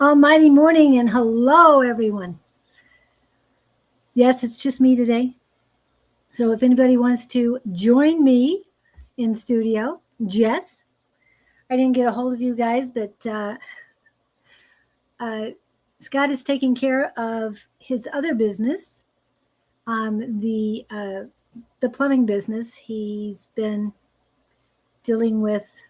Almighty morning and hello, everyone. Yes, it's just me today. So if anybody wants to join me in studio, Jess, I didn't get a hold of you guys, but uh, Scott is taking care of his other business, the plumbing business. He's been dealing with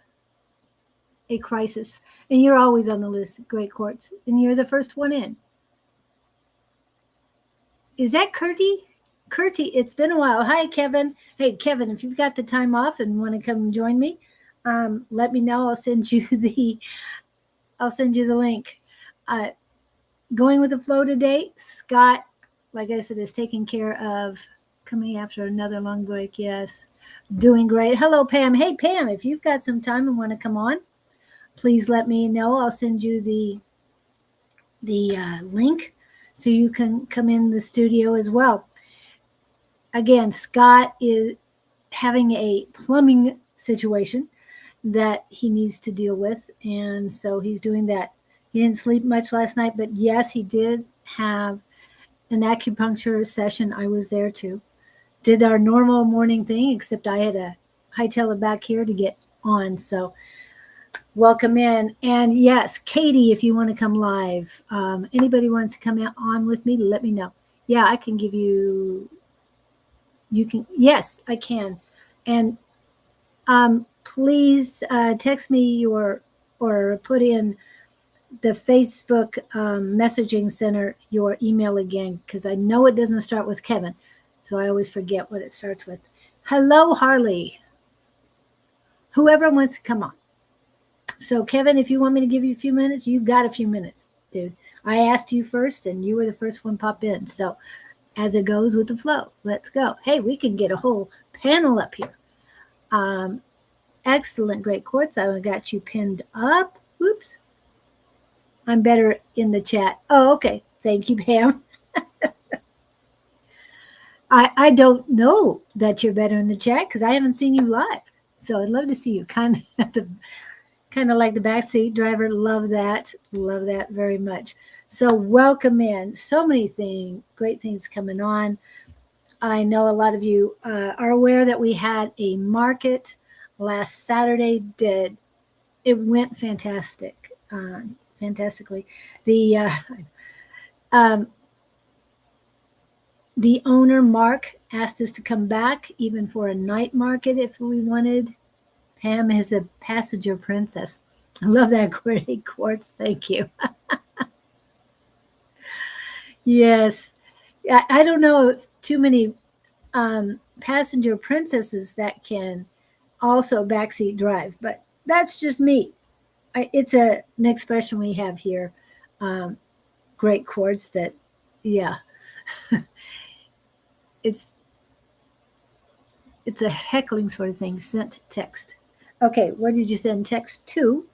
a crisis, and you're always on the list, Great Courts, and you're the first one in. Is that Curdy? Curty, it's been a while. Hi, Kevin. Hey, Kevin, if you've got the time off and want to come join me, let me know. I'll send you the link. Uh, going with the flow today. Scott, like I said, is taking care of coming after another long break. Yes, doing great. Hello, Pam. Hey, Pam, if you've got some time and want to come on, please let me know. I'll send you the link so you can come in the studio as well. Again, Scott is having a plumbing situation that he needs to deal with, and so he's doing that. He didn't sleep much last night, but yes, he did have an acupuncture session. I was there too. Did our normal morning thing, except I had to hightail it back here to get on. So welcome in. And yes, Katie, if you want to come live, anybody wants to come on with me, let me know. Yeah, I can give you can. Yes, I can. And please text me or put in the Facebook messaging center your email again, because I know it doesn't start with Kevin, so I always forget what it starts with. Hello, Harley. Whoever wants to come on. So Kevin, if you want me to give you a few minutes, you got a few minutes, dude. I asked you first, and you were the first one pop in. So as it goes with the flow, let's go. Hey, we can get a whole panel up here. Excellent, Great Courts. I got you pinned up. Oops. I'm better in the chat. Oh, okay. Thank you, Pam. I don't know that you're better in the chat because I haven't seen you live. So I'd love to see you. Kind of like the backseat driver. Love that. Love that very much. So welcome in. So many great things coming on. I know a lot of you are aware that we had a market last Saturday. It went fantastic, fantastically. The owner, Mark, asked us to come back even for a night market if we wanted. Pam is a passenger princess. I love that, Great Quartz. Thank you. Yes. I don't know if too many passenger princesses that can also backseat drive, but that's just me. It's an expression we have here. Great Quartz that, yeah. It's a heckling sort of thing. Sent text. Okay, where did you send text to?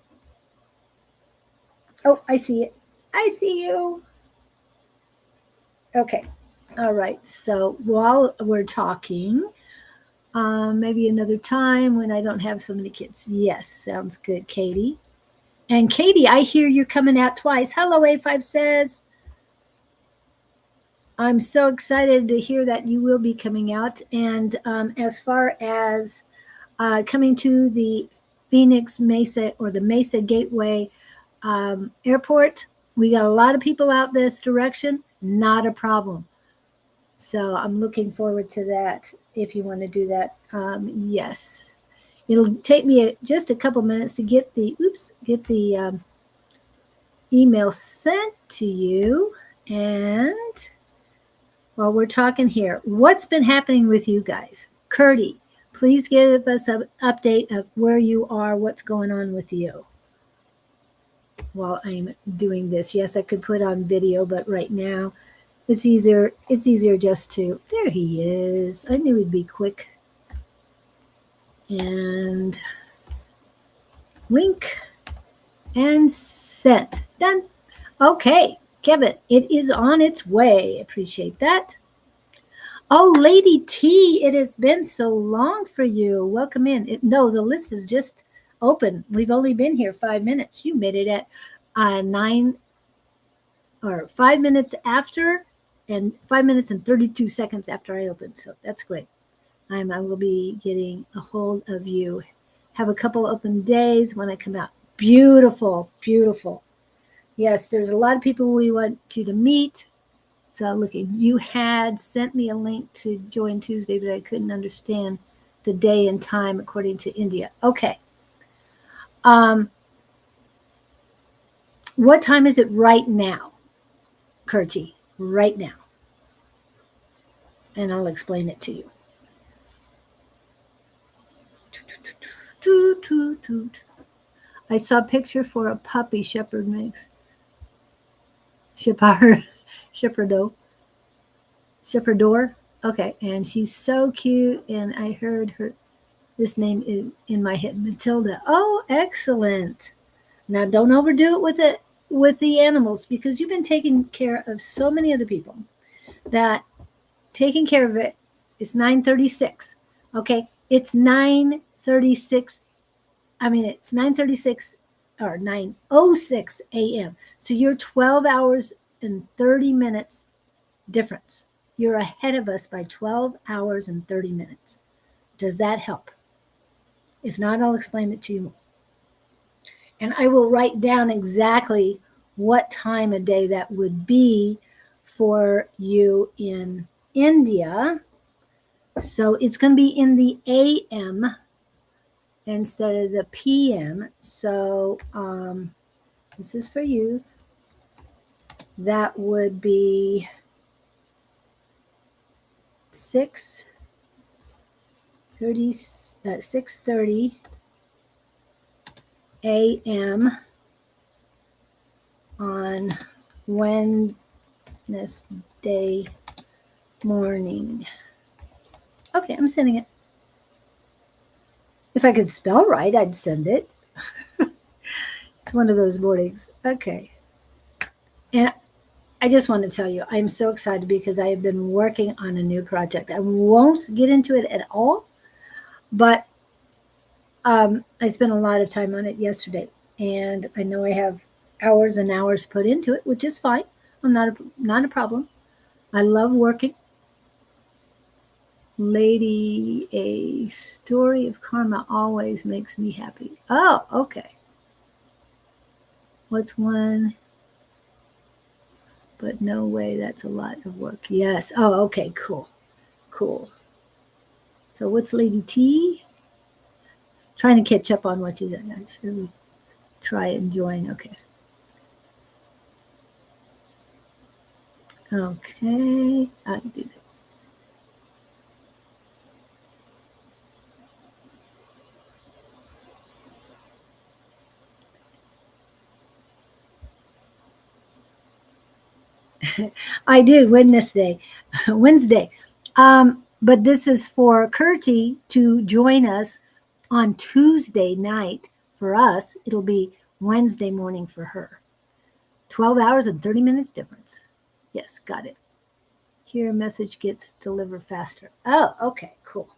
Oh, I see it. I see you. Okay. All right. So while we're talking, maybe another time when I don't have so many kids. Yes, sounds good, Katie. And Katie, I hear you're coming out twice. Hello, A5 says. I'm so excited to hear that you will be coming out. And as far as coming to the Phoenix Mesa or the Mesa Gateway Airport, we got a lot of people out this direction. Not a problem. So I'm looking forward to that if you want to do that. Yes. It'll take me just a couple minutes to get the email sent to you. And while we're talking here, what's been happening with you guys? Curdy, please give us an update of where you are, what's going on with you while I'm doing this. Yes, I could put on video, but right now it's easier just to, there he is. I knew he'd be quick. And link and sent. Done. Okay, Kevin, it is on its way. Appreciate that. Oh, Lady T, it has been so long for you. Welcome in. No, the list is just open. We've only been here 5 minutes. You made it at 9 or 5 minutes after and 5 minutes and 32 seconds after I open. So that's great. I will be getting a hold of you. Have a couple open days when I come out. Beautiful, beautiful. Yes, there's a lot of people we want you to meet. So looking, you had sent me a link to join Tuesday, but I couldn't understand the day and time according to India. Okay. What time is it right now, Kurti? Right now. And I'll explain it to you. I saw a picture for a puppy shepherd mix. Shepherdor. Okay, and she's so cute. And I heard this name is in my head, Matilda. Oh, excellent. Now don't overdo it with the animals, because you've been taking care of so many other people that taking care of it is 9:36. Okay, it's 9:36. It's 9:36 or 9:06 a.m. So you're 12 hours and 30 minutes difference. You're ahead of us by 12 hours and 30 minutes. Does that help? If not, I'll explain it to you more. And I will write down exactly what time of day that would be for you in India. So it's going to be in the AM instead of the PM. So this is for you. That would be 6:30 a.m. on Wednesday morning. Okay, I'm sending it. If I could spell right, I'd send it. It's one of those mornings. Okay. And I just want to tell you, I'm so excited because I have been working on a new project. I won't get into it at all, but I spent a lot of time on it yesterday, and I know I have hours and hours put into it, which is fine. I'm not a problem. I love working. Lady, a story of karma always makes me happy. Oh, okay. What's one? But no way, that's a lot of work. Yes. Oh, okay, cool. So what's Lady T? Trying to catch up on what you did. I should try and join. Okay. Okay. I did it. I did Wednesday. But this is for Kurti to join us on Tuesday night. For us, it'll be Wednesday morning for her. 12 hours and 30 minutes difference. Yes, got it. Here, message gets delivered faster. Oh, okay, cool.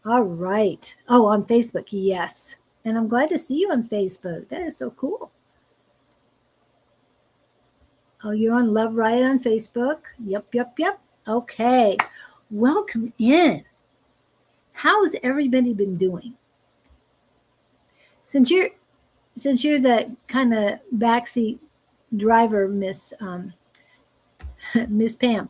All right. Oh, on Facebook, yes. And I'm glad to see you on Facebook. That is so cool. Oh, you're on Love Riot on Facebook? Yep. Okay. Welcome in. How's everybody been doing? Since you're the kind of backseat driver, Miss Miss Pam,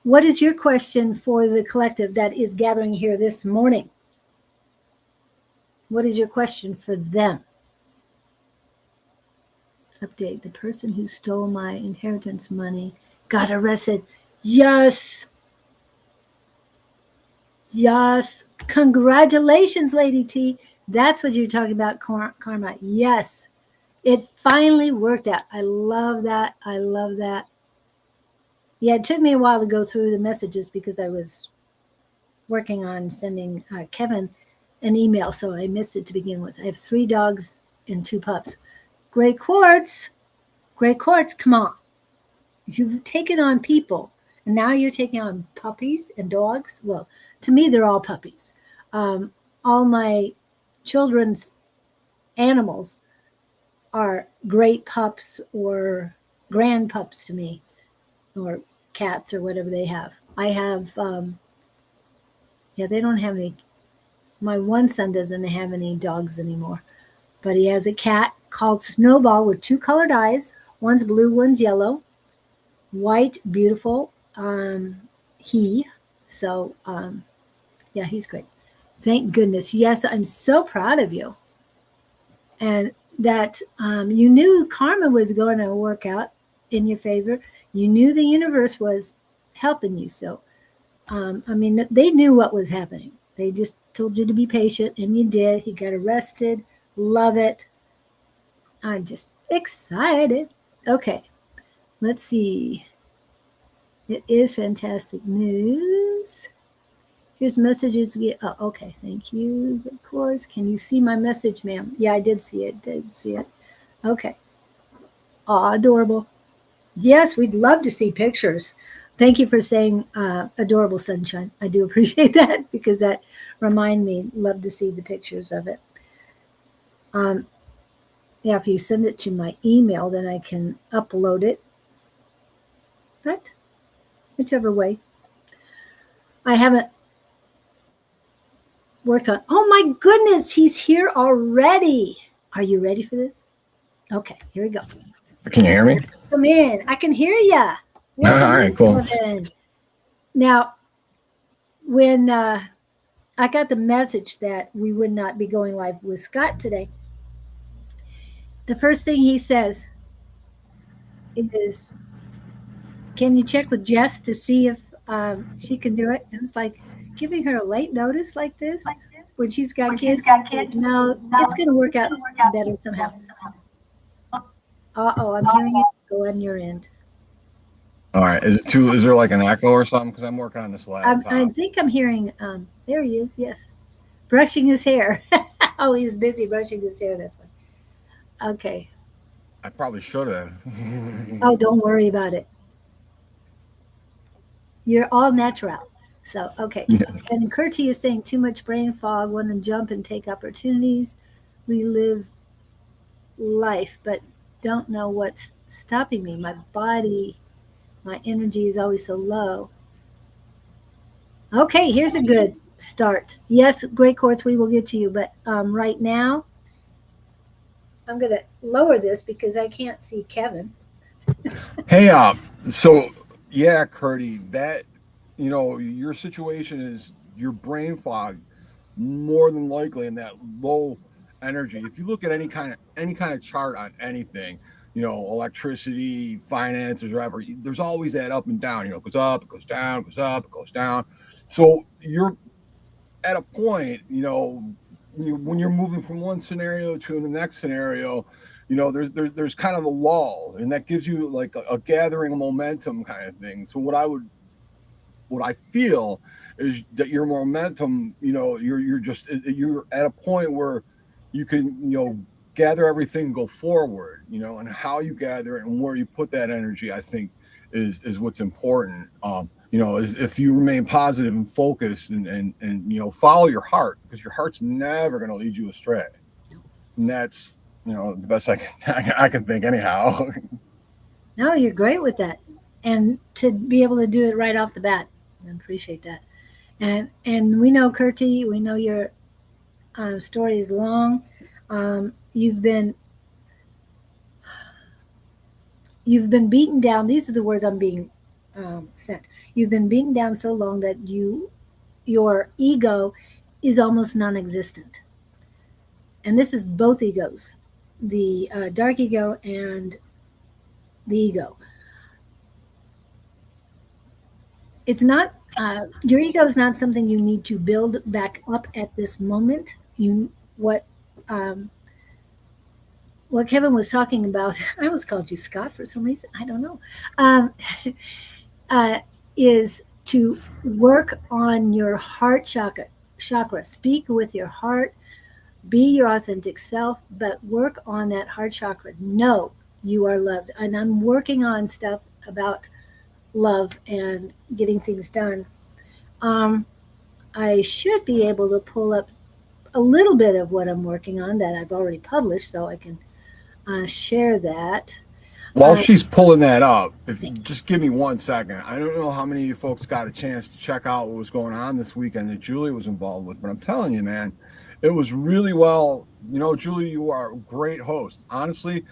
what is your question for the collective that is gathering here this morning? What is your question for them? Update: the person who stole my inheritance money got arrested. Yes. Congratulations, Lady T. That's what you're talking about, karma. Yes. It finally worked out. I love that. Yeah, it took me a while to go through the messages because I was working on sending Kevin an email, so I missed it to begin with. I have 3 dogs and 2 pups. Gray Quartz, come on. You've taken on people, and now you're taking on puppies and dogs. Well, to me, they're all puppies. All my children's animals are great pups or grand pups to me, or cats or whatever they have. I have, yeah, they don't have any. My one son doesn't have any dogs anymore, but he has a cat called Snowball with two colored eyes. One's blue, one's yellow, white, beautiful. He, so yeah, he's great. Thank goodness. Yes, I'm so proud of you, and that you knew karma was going to work out in your favor. You knew the universe was helping you. So, I mean, they knew what was happening. They just told you to be patient, and you did. He got arrested. Love it. I'm just excited. Okay, let's see. It is fantastic news. Here's messages. Oh, okay, thank you. Of course. Can you see my message, ma'am? Yeah, I did see it. Did see it. Okay. Aw, adorable. Yes, we'd love to see pictures. Thank you for saying adorable sunshine. I do appreciate that because that remind me. Love to see the pictures of it. Yeah, if you send it to my email, then I can upload it. But whichever way. I haven't worked on. Oh my goodness, he's here already. Are you ready for this? Okay, here we go. Can you hear me? Come in. I can hear ya. All right, cool. Now, when I got the message that we would not be going live with Scott today, the first thing he says is, "Can you check with Jess to see if she can do it?" And it's like giving her a late notice like this when she's got kids. No, it's going to work out better somehow. Uh-oh, I'm hearing it go on your end. All right. Is it too? Is there like an echo or something? Because I'm working on this laptop. I think I'm hearing. There he is. Yes, brushing his hair. Oh, he was busy brushing his hair. That's why. Okay. I probably should have. Oh, don't worry about it. You're all natural. So, okay. Yeah. And Curti is saying too much brain fog, want to jump and take opportunities, relive life, but don't know what's stopping me. My body, my energy is always so low. Okay, here's a good start. Yes, great course, we will get to you, but right now, I'm going to lower this because I can't see Kevin. Hey, so yeah, Curdy, that your situation is your brain fog more than likely in that low energy. If you look at any kind of chart on anything, electricity, finances, whatever, there's always that up and down. It goes up, it goes down, it goes up, it goes down. So you're at a point, when you're moving from one scenario to the next scenario, there's kind of a lull, and that gives you like a gathering of momentum kind of thing. So what I feel is that your momentum, you're at a point where you can, gather everything, go forward, and how you gather it and where you put that energy, I think is what's important. Is if you remain positive and focused and follow your heart, because your heart's never going to lead you astray. And that's, the best I can think anyhow. No, you're great with that. And to be able to do it right off the bat, I appreciate that. And we know, Curti, we know your story is long. You've been beaten down. These are the words I'm being sent. You've been beaten down so long that your ego is almost non-existent. And this is both egos, the dark ego and the ego. It's not your ego is not something you need to build back up at this moment. What Kevin was talking about, I almost called you Scott for some reason. I don't know. Is to work on your heart chakra. Speak with your heart. Be your authentic self, but work on that heart chakra. Know you are loved. And I'm working on stuff about love and getting things done. I should be able to pull up a little bit of what I'm working on that I've already published, so I can share that. While Uh, she's pulling that up, if just give me 1 second. I don't know how many of you folks got a chance to check out what was going on this weekend that Julie was involved with, but I'm telling you, man, it was really well. You know, Julie, you are a great host. Honestly,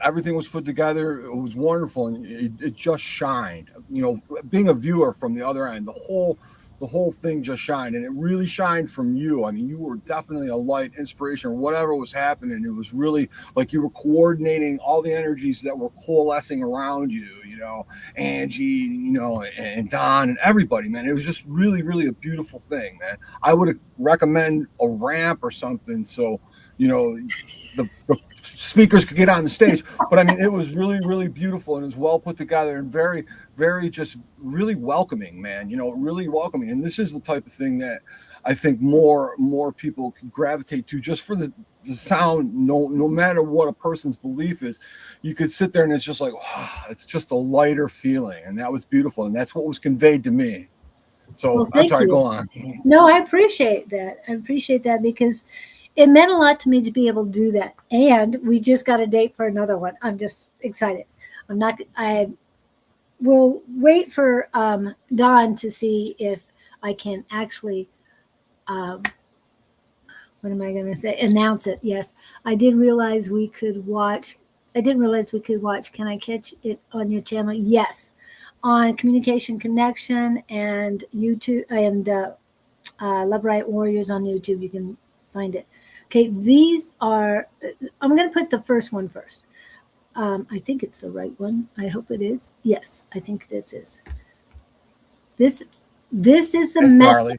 everything was put together. It was wonderful, and it just shined. You know, being a viewer from the other end, the whole thing just shined, and it really shined from you. I mean, you were definitely a light, inspiration, whatever was happening. It was really like you were coordinating all the energies that were coalescing around you. You know, Angie, you know, and Don, and everybody, man. It was just really, really a beautiful thing, man. I would recommend a ramp or something, so you know the speakers could get on the stage. But I mean, it was really, really beautiful, and it was well put together, and very, very just really welcoming, man. You know, really welcoming. And this is the type of thing that I think more people can gravitate to, just for the sound. No matter what a person's belief is, you could sit there and it's just like, wow, it's just a lighter feeling, and that was beautiful, and that's what was conveyed to me. well, So I'm thank sorry, go you. on. No, I appreciate that. I appreciate that because it meant a lot to me to be able to do that. And we just got a date for another one. I'm just excited. I will wait for Dawn to see if I can actually, um, what am I going to say? Announce it. Yes. I did realize we could watch. I didn't realize we could watch. Can I catch it on your channel? Yes. On Communication Connection and YouTube and Love Right Warriors on YouTube. You can find it. Okay, these are. I'm going to put the first one first. I think it's the right one. I hope it is. Yes, I think this is. This this is the Thanks, message Harley.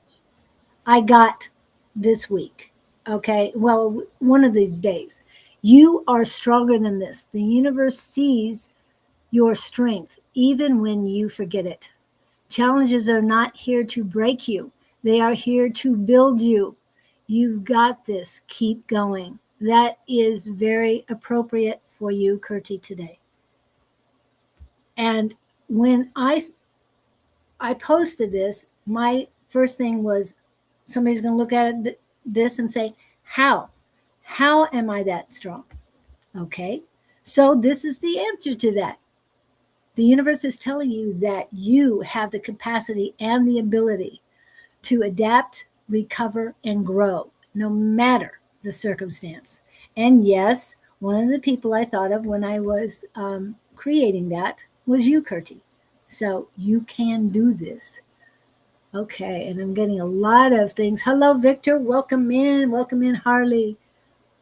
I got this week. Okay, well, one of these days. You are stronger than this. The universe sees your strength even when you forget it. Challenges are not here to break you, they are here to build you. You've got this. Keep going. That is very appropriate for you, Kurti, today. And when I posted this, my first thing was somebody's going to look at this and say, "How? How am I that strong?" Okay. So this is the answer to that. The universe is telling you that you have the capacity and the ability to adapt, recover, and grow no matter the circumstance. And yes, one of the people I thought of when I was creating that was you, Kurti. So you can do this. Okay, and I'm getting a lot of things. Hello, Victor. Welcome in. Welcome in, Harley.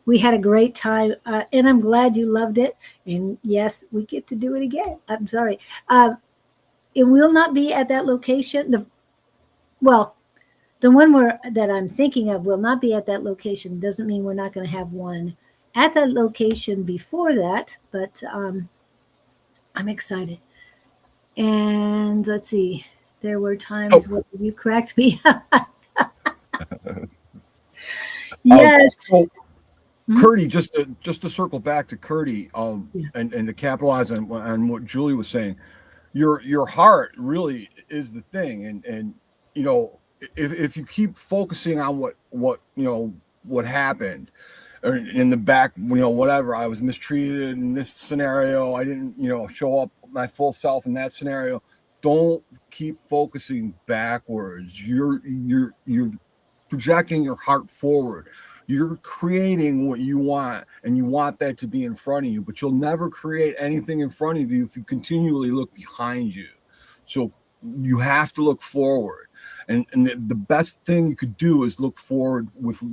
We had a great time, and I'm glad you loved it. And yes, we get to do it again. I'm sorry. It will not be at that location. Well, the one that I'm thinking of will not be at that location. Doesn't mean we're not going to have one at that location before that, but I'm excited. And let's see, there were times So, where you cracked me up. uh, Yes. so Mhm. Curdy, just to circle back to Curdy, Yeah. and to capitalize on what Julie was saying, your heart really is the thing, and you know, if you keep focusing on what you know what happened, or in the back, you know, whatever, I was mistreated in this scenario, I didn't, you know, show up my full self in that scenario. Don't keep focusing backwards. You're projecting your heart forward. You're creating what you want, and you want that to be in front of you, but you'll never create anything in front of you if you continually look behind you. So you have to look forward. And the best thing you could do is look forward with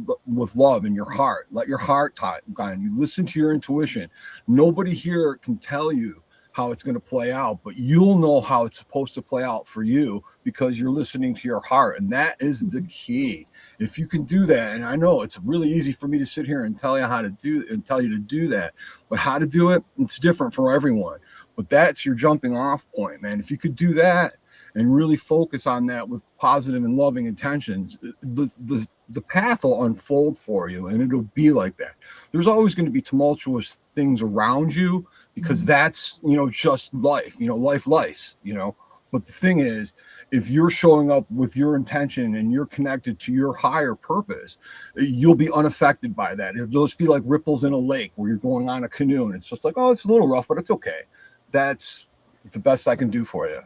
love in your heart. Let your heart guide you. Listen to your intuition. Nobody here can tell you how it's going to play out, but you'll know how it's supposed to play out for you because you're listening to your heart, and that is the key. If you can do that, and I know it's really easy for me to sit here and tell you how to do and tell you to do that, but how to do it, it's different for everyone. But that's your jumping off point, man. If you could do that and really focus on that with positive and loving intentions, the path will unfold for you, and it'll be like that. There's always going to be tumultuous things around you because Mhm. that's, you know, just life, you know, life, but the thing is, if you're showing up with your intention and you're connected to your higher purpose, you'll be unaffected by that. It'll just be like ripples in a lake where you're going on a canoe and it's just like, oh, it's a little rough, but it's okay. That's the best I can do for you.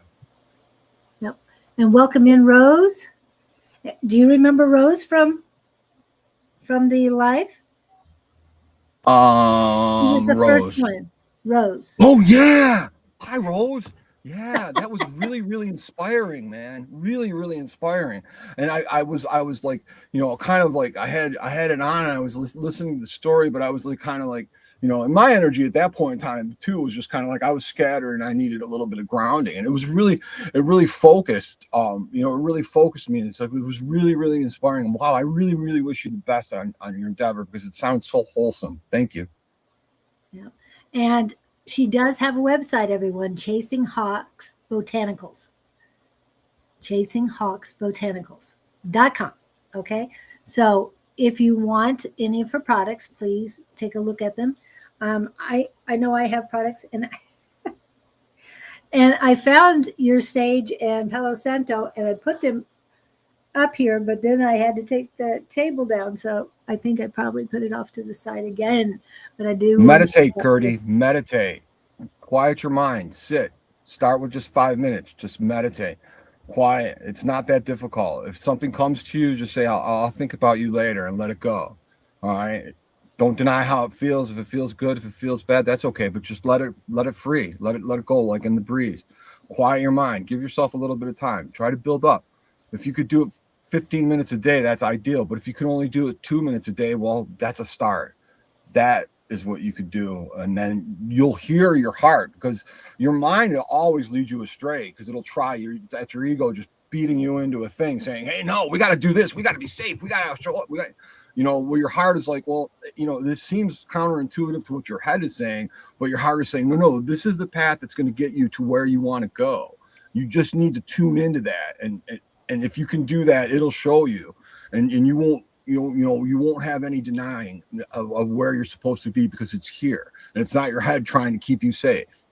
Yep. And welcome in Rose. Do you remember Rose from the live? Who was the first Rose. one? Rose. Oh yeah. Hi, Rose. Yeah, that was really, really inspiring, man. Really, really inspiring. And I was like, kind of like I had it on and I was listening to the story, but I was like kind of like, and my energy at that point in time too was just kind of like I was scattered and I needed a little bit of grounding. And it really focused, it really focused me. And it's like, it was really, really inspiring. Wow, I really, really wish you the best on your endeavor because it sounds so wholesome. Thank you. Yeah. And she does have a website, everyone, Chasing Hawks Botanicals. ChasingHawksBotanicals.com. Okay. So if you want any of her products, please take a look at them. I know I have products and I found your sage and Palo Santo and I put them up here, but then I had to take the table down. So I think I probably put it off to the side again. But I do Meditate, Curdy. Meditate. Quiet your mind. Sit. Start with just 5 minutes. Just meditate. Quiet. It's not that difficult. If something comes to you, just say, I'll think about you later and let it go. All right. Don't deny how it feels. If it feels good, if it feels bad, that's okay. But just let it free. Let it go like in the breeze. Quiet your mind. Give yourself a little bit of time. Try to build up. If you could do it 15 minutes a day, that's ideal. But if you can only do it 2 minutes a day, well, that's a start. That is what you could do. And then you'll hear your heart because your mind will always lead you astray because it'll try that's your ego just beating you into a thing saying, hey, no, we got to do this. We got to be safe. We got to show up. Where your heart is like, well, this seems counterintuitive to what your head is saying, but your heart is saying, no, this is the path that's going to get you to where you want to go. You just need to tune into that. And if you can do that, it'll show you and you won't, you won't have any denying of where you're supposed to be because it's here and it's not your head trying to keep you safe.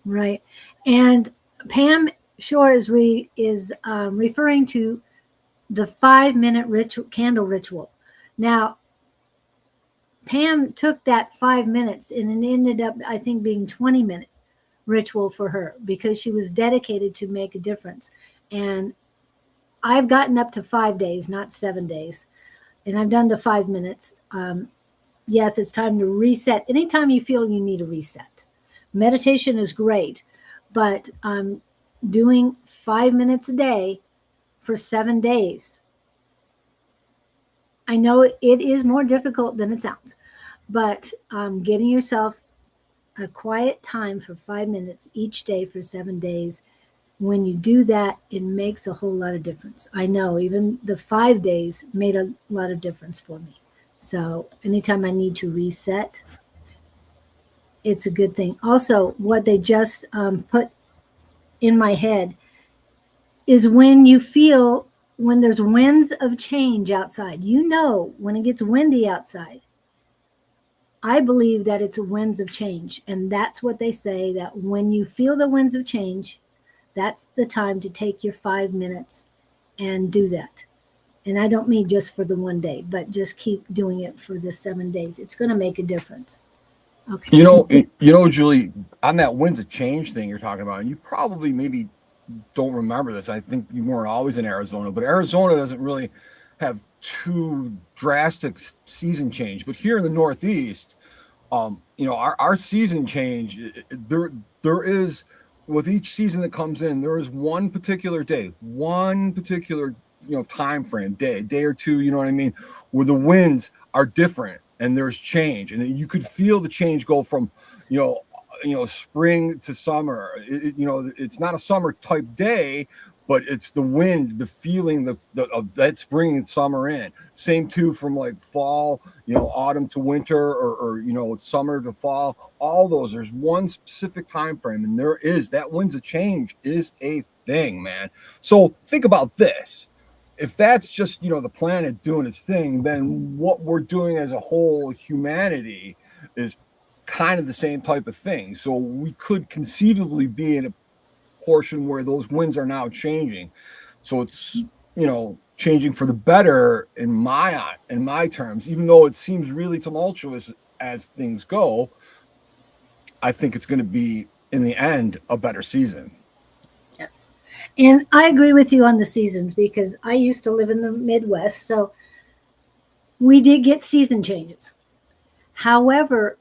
Right. And Pam Shore is referring to the 5-minute candle ritual. Now, Pam took that 5 minutes and it ended up, I think, being 20-minute ritual for her because she was dedicated to make a difference. And I've gotten up to 5 days, not 7 days. And I've done the 5 minutes. Yes, it's time to reset. Anytime you feel you need a reset. Meditation is great, but doing 5 minutes a day for 7 days. I know it is more difficult than it sounds, but getting yourself a quiet time for 5 minutes each day for 7 days, when you do that, it makes a whole lot of difference. I know even the 5 days made a lot of difference for me. So anytime I need to reset, it's a good thing. Also, what they just put in my head is when there's winds of change outside, when it gets windy outside, I believe that it's winds of change. And that's what they say, that when you feel the winds of change, that's the time to take your 5 minutes and do that. And I don't mean just for the 1 day, but just keep doing it for the 7 days. It's going to make a difference. Okay. Julie, on that winds of change thing you're talking about, and you probably maybe don't remember this. I think you weren't always in Arizona, but Arizona doesn't really have too drastic season change. But here in the Northeast, our season change, there is, with each season that comes in, there is one particular day, one particular time frame, day or two, you know what I mean, where the winds are different and there's change, and you could feel the change go from spring to summer. It's not a summer type day, but it's the wind, the feeling of that's bringing summer in. Same too from like fall, autumn to winter, or summer to fall. All those, there's one specific time frame, and there is that winds of change is a thing, man. So think about this. If that's just the planet doing its thing, then what we're doing as a whole humanity is kind of the same type of thing. So we could conceivably be in a portion where those winds are now changing. So it's, changing for the better in my terms, even though it seems really tumultuous as things go. I think it's going to be, in the end, a better season. Yes. And I agree with you on the seasons because I used to live in the Midwest. So we did get season changes. However,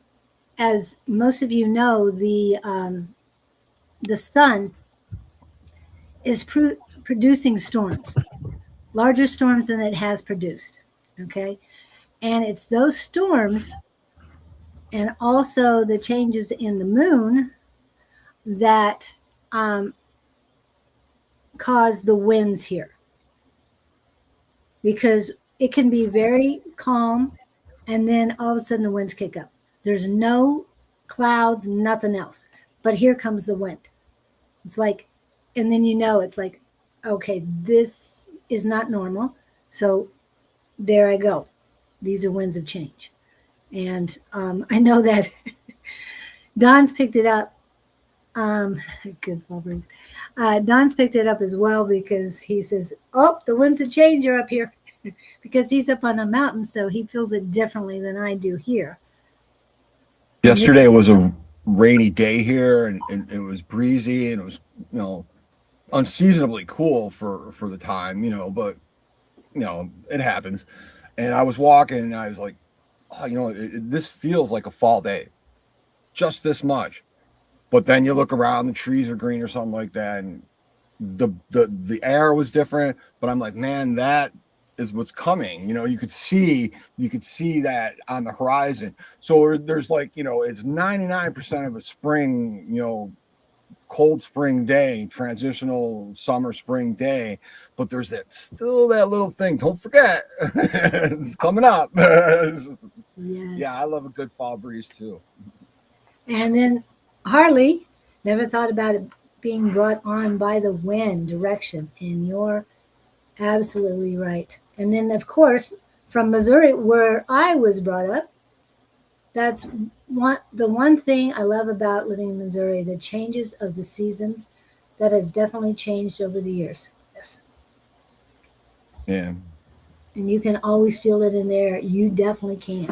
as most of you know, the sun is producing storms, larger storms than it has produced. Okay. And it's those storms and also the changes in the moon that cause the winds here. Because it can be very calm and then all of a sudden the winds kick up. There's no clouds, nothing else. But here comes the wind. It's like, and then it's like, okay, this is not normal. So there I go. These are winds of change. And I know that Don's picked it up. Good fall breeze. Don's picked it up as well because he says, oh, the winds of change are up here. Because he's up on a mountain, so he feels it differently than I do here. Yesterday was a rainy day here, and it was breezy, and it was, unseasonably cool for the time, but it happens. And I was walking, and I was like, oh, this feels like a fall day, just this much. But then you look around, the trees are green or something like that, and the air was different. But I'm like, man, that is what's coming. You could see that on the horizon. So there's like, it's 99% of a spring, cold spring day, transitional summer spring day, but there's still that little thing. Don't forget, it's coming up. Yes. Yeah, I love a good fall breeze too. And then Harley never thought about it being brought on by the wind direction, and you're absolutely right. And then, of course, from Missouri, where I was brought up, that's the one thing I love about living in Missouri, the changes of the seasons. That has definitely changed over the years. Yes. Yeah. And you can always feel it in there. You definitely can.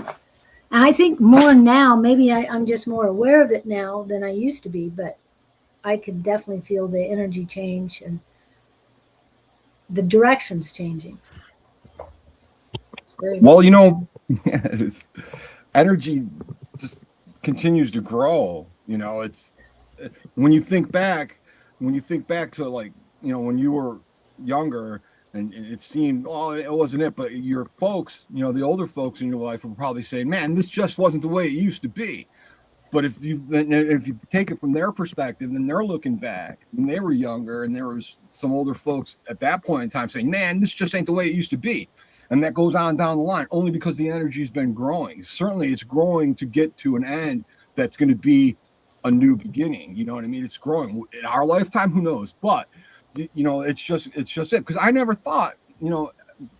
And I think more now, maybe I'm just more aware of it now than I used to be, but I can definitely feel the energy change and the directions changing. Well, energy just continues to grow. It's when you think back, to, like, when you were younger, and it seemed, oh, it wasn't it, but your folks, the older folks in your life were probably saying, man, this just wasn't the way it used to be. But if you take it from their perspective, then they're looking back when they were younger, and there was some older folks at that point in time saying, man, this just ain't the way it used to be. And that goes on down the line, only because the energy's been growing. Certainly it's growing to get to an end that's going to be a new beginning. You know what I mean? It's growing in our lifetime. Who knows? But it's just it. Because I never thought,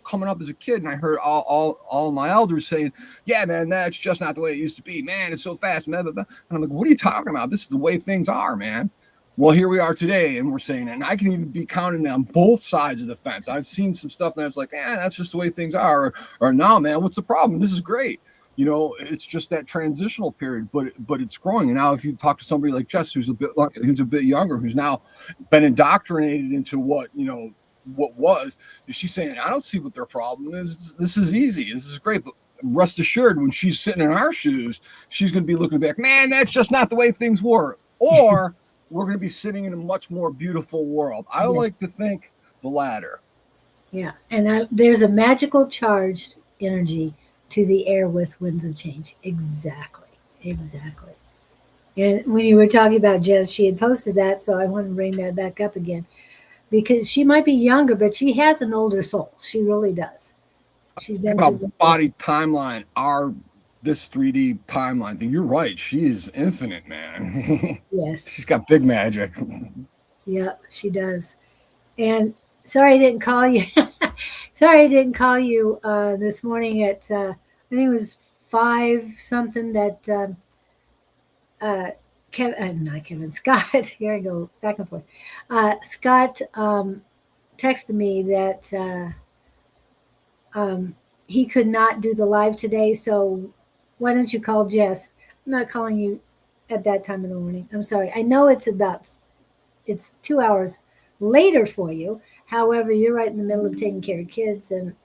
coming up as a kid, and I heard all my elders saying, yeah, man, that's just not the way it used to be. Man, it's so fast. Blah, blah, blah. And I'm like, what are you talking about? This is the way things are, man. Well, here we are today, and we're saying, and I can even be counting on both sides of the fence. I've seen some stuff that's like, that's just the way things are, or no, man, what's the problem? This is great. It's just that transitional period, but it's growing. And now, if you talk to somebody like Jess, who's a bit younger, who's now been indoctrinated into what was, she's saying, I don't see what their problem is. This is easy. This is great. But rest assured, when she's sitting in our shoes, she's going to be looking back, man, that's just not the way things were. Or we're going to be sitting in a much more beautiful world. I like to think the latter. Yeah. And there's a magical charged energy to the air with winds of change. Exactly. And when you were talking about Jess, she had posted that, so I want to bring that back up again. Because she might be younger, but she has an older soul. She really does. She's been through body timeline, this 3D timeline thing. You're right. She is infinite, man. Yes. She's got big magic. Yeah, she does. And sorry I didn't call you. Sorry I didn't call you this morning at I think it was 5 something that Not Kevin, Scott. Here I go back and forth. Scott texted me that he could not do the live today, so why don't you call Jess? I'm not calling you at that time in the morning. I'm sorry. I know it's 2 hours later for you. However, you're right in the middle of taking care of kids and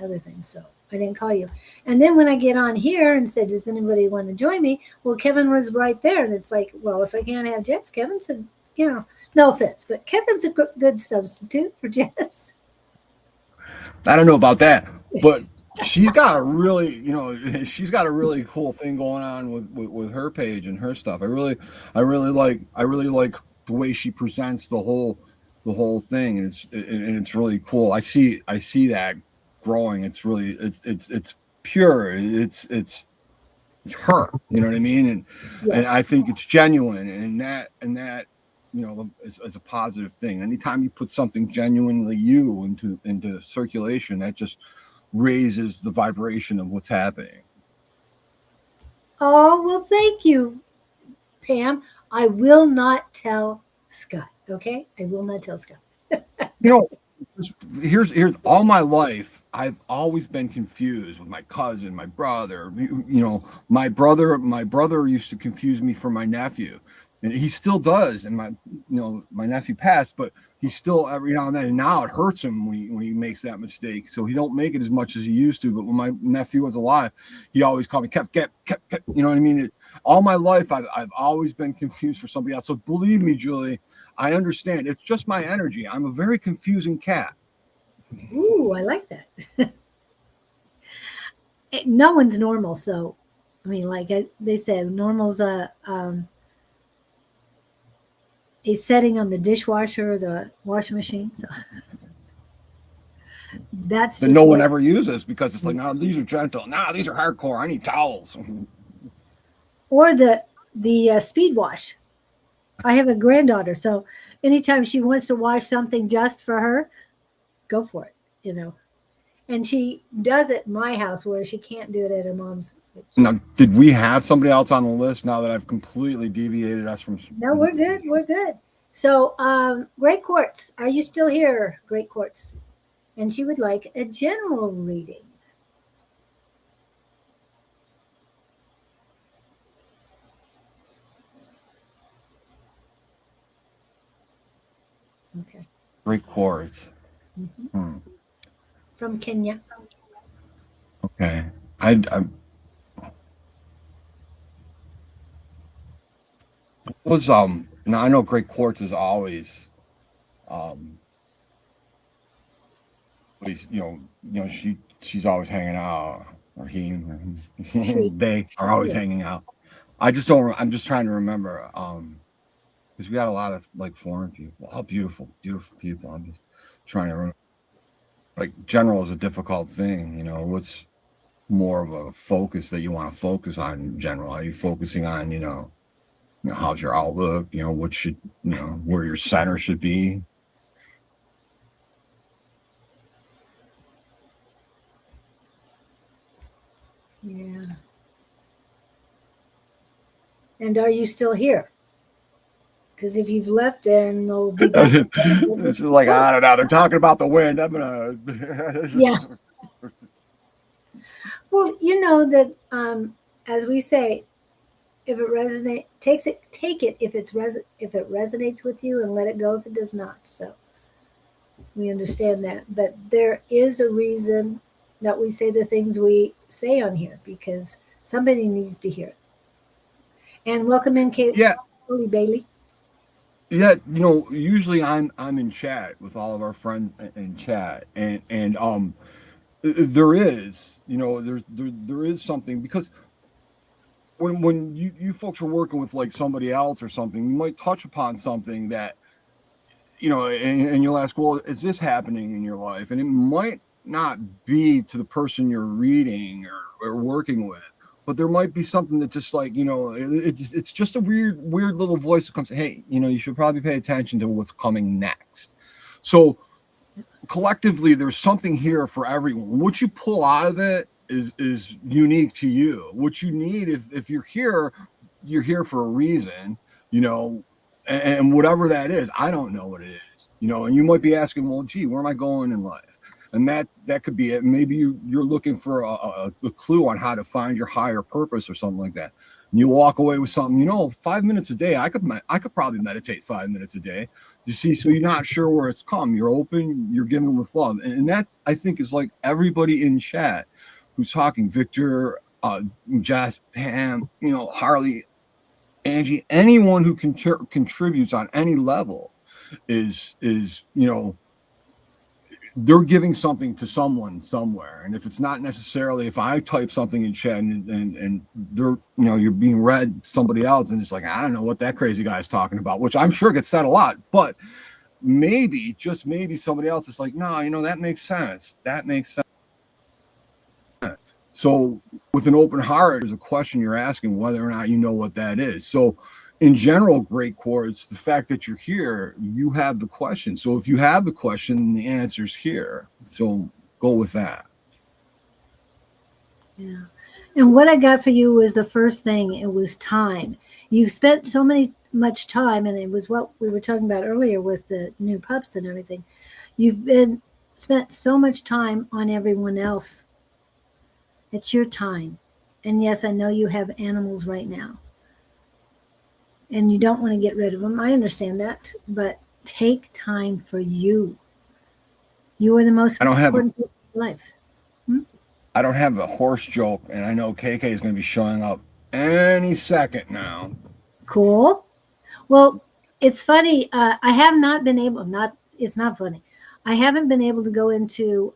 other things, so I didn't call you. And then when I get on here and said, "Does anybody want to join me?" Well, Kevin was right there, and it's like, well, if I can't have Jess, Kevin's a no offense, but Kevin's a good substitute for Jess. I don't know about that, but she's got a really, she's got a really cool thing going on with her page and her stuff. I really like the way she presents the whole thing, and it's really cool. I see that growing. It's really it's pure. It's her. You know what I mean? And Yes. I think it's genuine, and that is a positive thing. Anytime you put something genuinely you into circulation, that just raises the vibration of what's happening. Oh, well, thank you, Pam. I will not tell Scott. Okay, I will not tell Scott. You know, here's all my life. I've always been confused with my cousin, my brother. My brother used to confuse me for my nephew, and he still does. And my nephew passed, but he still every now and then. And now it hurts him when he makes that mistake. So he don't make it as much as he used to. But when my nephew was alive, he always called me Kev. You know what I mean? All my life, I've always been confused for somebody else. So believe me, Julie, I understand. It's just my energy. I'm a very confusing cat. Ooh, I like that. No one's normal, so I mean, like they said, normal's a setting on the dishwasher or the washing machine. So that's That just no one what. ever uses because it's like, no, these are gentle. No, these are hardcore. I need towels. Or the speed wash. I have a granddaughter, so anytime she wants to wash something just for her, go for it. You know, and she does it in my house where she can't do it at her mom's. Which, Now, did we have somebody else on the list now that I've completely deviated us from? no, we're good. We're good. So, Great Quartz, are you still here, Great Quartz? And she would like a general reading. Okay. Great chords. Mhm. Hmm. From Kenya. Okay. I was now I know Great Quartz is um always she's always hanging out, or he or She. they are always Yeah. hanging out. I just don't. I'm just trying to remember. Because we got a lot of like foreign people, all beautiful, beautiful people. I'm just trying to remember. Like general is a difficult thing. What's more of a focus that you want to focus on in general? Are you focusing on how's your outlook? What should where your center should be? Yeah. And are you still here? Because if you've left, then they'll be back. It's just like I don't know. They're talking about the wind. I'm Yeah. gonna. Well, you know that as we say, if it resonates, take it if it resonates with you, and let it go if it does not. So we understand that, but there is a reason that we say the things we say on here because somebody needs to hear it. And welcome in, Kate Yeah, Bailey. yeah. Usually I'm in chat with all of our friends in chat, and there is there is something because when you folks are working with like somebody else or something, you might touch upon something that and you'll ask, well, is this happening in your life? And it might not be to the person you're reading or working with, but there might be something that just like it's just a weird little voice that comes, hey, you should probably pay attention to what's coming next. So collectively there's something here for everyone. What you pull out of it is unique to you. What you need, if you're here for a reason. you know, and whatever that is, I don't know what it is, you know, and you might be asking, well, gee, where am I going in life? And that could be it. Maybe you're looking for a clue on how to find your higher purpose or something like that. And you walk away with something, you know, 5 minutes a day. I could probably meditate 5 minutes a day. You see, so you're not sure where it's come. You're open. You're giving with love, and that I think is like everybody in chat who's talking. Victor, Jess, Pam, you know, Harley, Angie, anyone who contributes on any level is you know, they're giving something to someone somewhere. And if it's not necessarily, if I type something in chat and they're, you know, you're being read somebody else and it's like, I don't know what that crazy guy is talking about, which I'm sure gets said a lot, but maybe, just maybe somebody else is like, no, you know, that makes sense. That makes sense. So with an open heart, there's a question you're asking whether or not you know what that is. So in general, great quartz, the fact that you're here, you have the question. So if you have the question, the answer's here. So go with that. Yeah. And what I got for you was the first thing. It was time. You've spent so much time, and it was what we were talking about earlier with the new pups and everything. You've been spent so much time on everyone else. It's your time. And yes, I know you have animals right now. And you don't want to get rid of them. I understand that. But take time for you. You are the most important person in life. I don't have a horse joke, and I know KK is going to be showing up any second now. Cool. Well, it's funny. I have not been able. It's not funny. I haven't been able to go into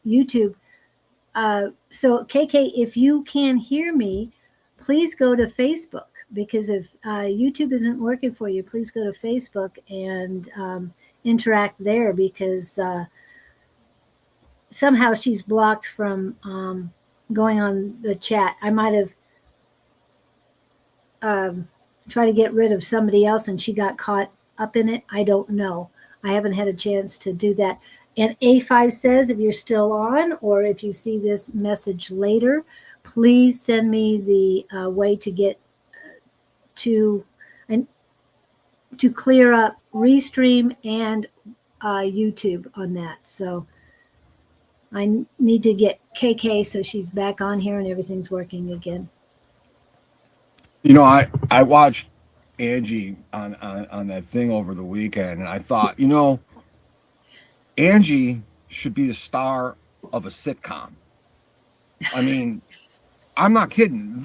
YouTube. So KK, if you can hear me, please go to Facebook, because if YouTube isn't working for you, please go to Facebook and interact there, because somehow she's blocked from going on the chat. I might have tried to get rid of somebody else and she got caught up in it. I don't know. I haven't had a chance to do that. And A5 says, if you're still on, or if you see this message later, please send me the way to get to and to clear up Restream and YouTube on that. So I need to get KK so she's back on here and everything's working again. You know, I watched Angie on that thing over the weekend, and I thought, you know, Angie should be the star of a sitcom. I mean, I'm not kidding.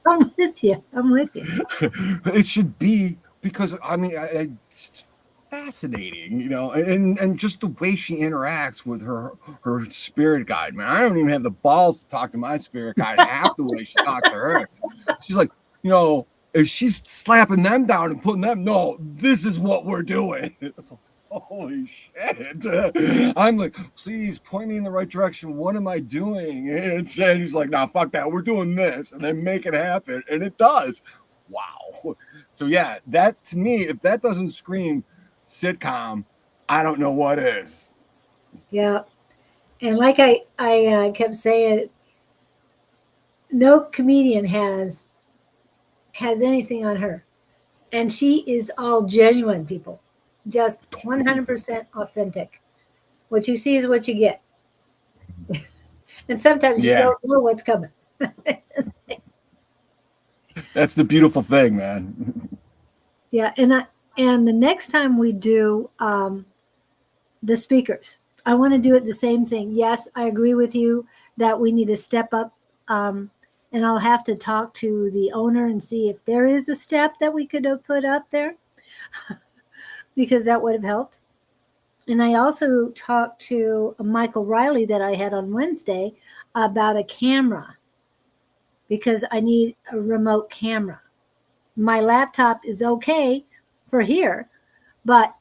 I'm with you. I'm with you. It should be, because I mean, it's fascinating, you know, and just the way she interacts with her spirit guide. Man, I don't even have the balls to talk to my spirit guide half the way she talked to her. She's like, you know, if she's slapping them down and putting them, no, this is what we're doing. It's like, holy shit. I'm like, please point me in the right direction. What am I doing? And he's like, nah, fuck that. We're doing this. And then make it happen. And it does. Wow. So yeah, that to me, if that doesn't scream sitcom, I don't know what is. Yeah. And like I kept saying, no comedian has anything on her. And she is all genuine, people. Just 100% authentic. What you see is what you get. And sometimes you don't know what's coming. That's the beautiful thing, man. Yeah, and the next time we do the speakers, I want to do it the same thing. Yes, I agree with you that we need to step up, and I'll have to talk to the owner and see if there is a step that we could have put up there, because that would have helped. And I also talked to Michael Riley that I had on Wednesday about a camera, because I need a remote camera. My laptop is okay for here, but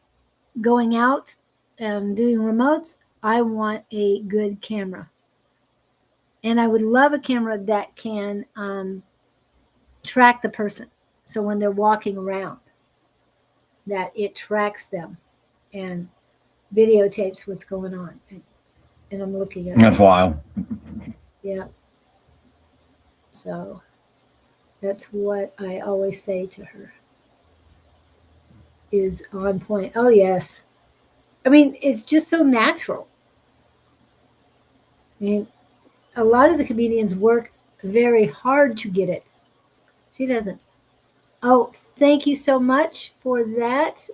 going out and doing remotes, I want a good camera. And I would love a camera that can track the person. So when they're walking around, that it tracks them and videotapes what's going on. And I'm looking at That's wild. Yeah. So That's what I always say to her, is on point. Oh, yes. I mean, it's just so natural. I mean, a lot of the comedians work very hard to get it. She doesn't. Oh, thank you so much for that,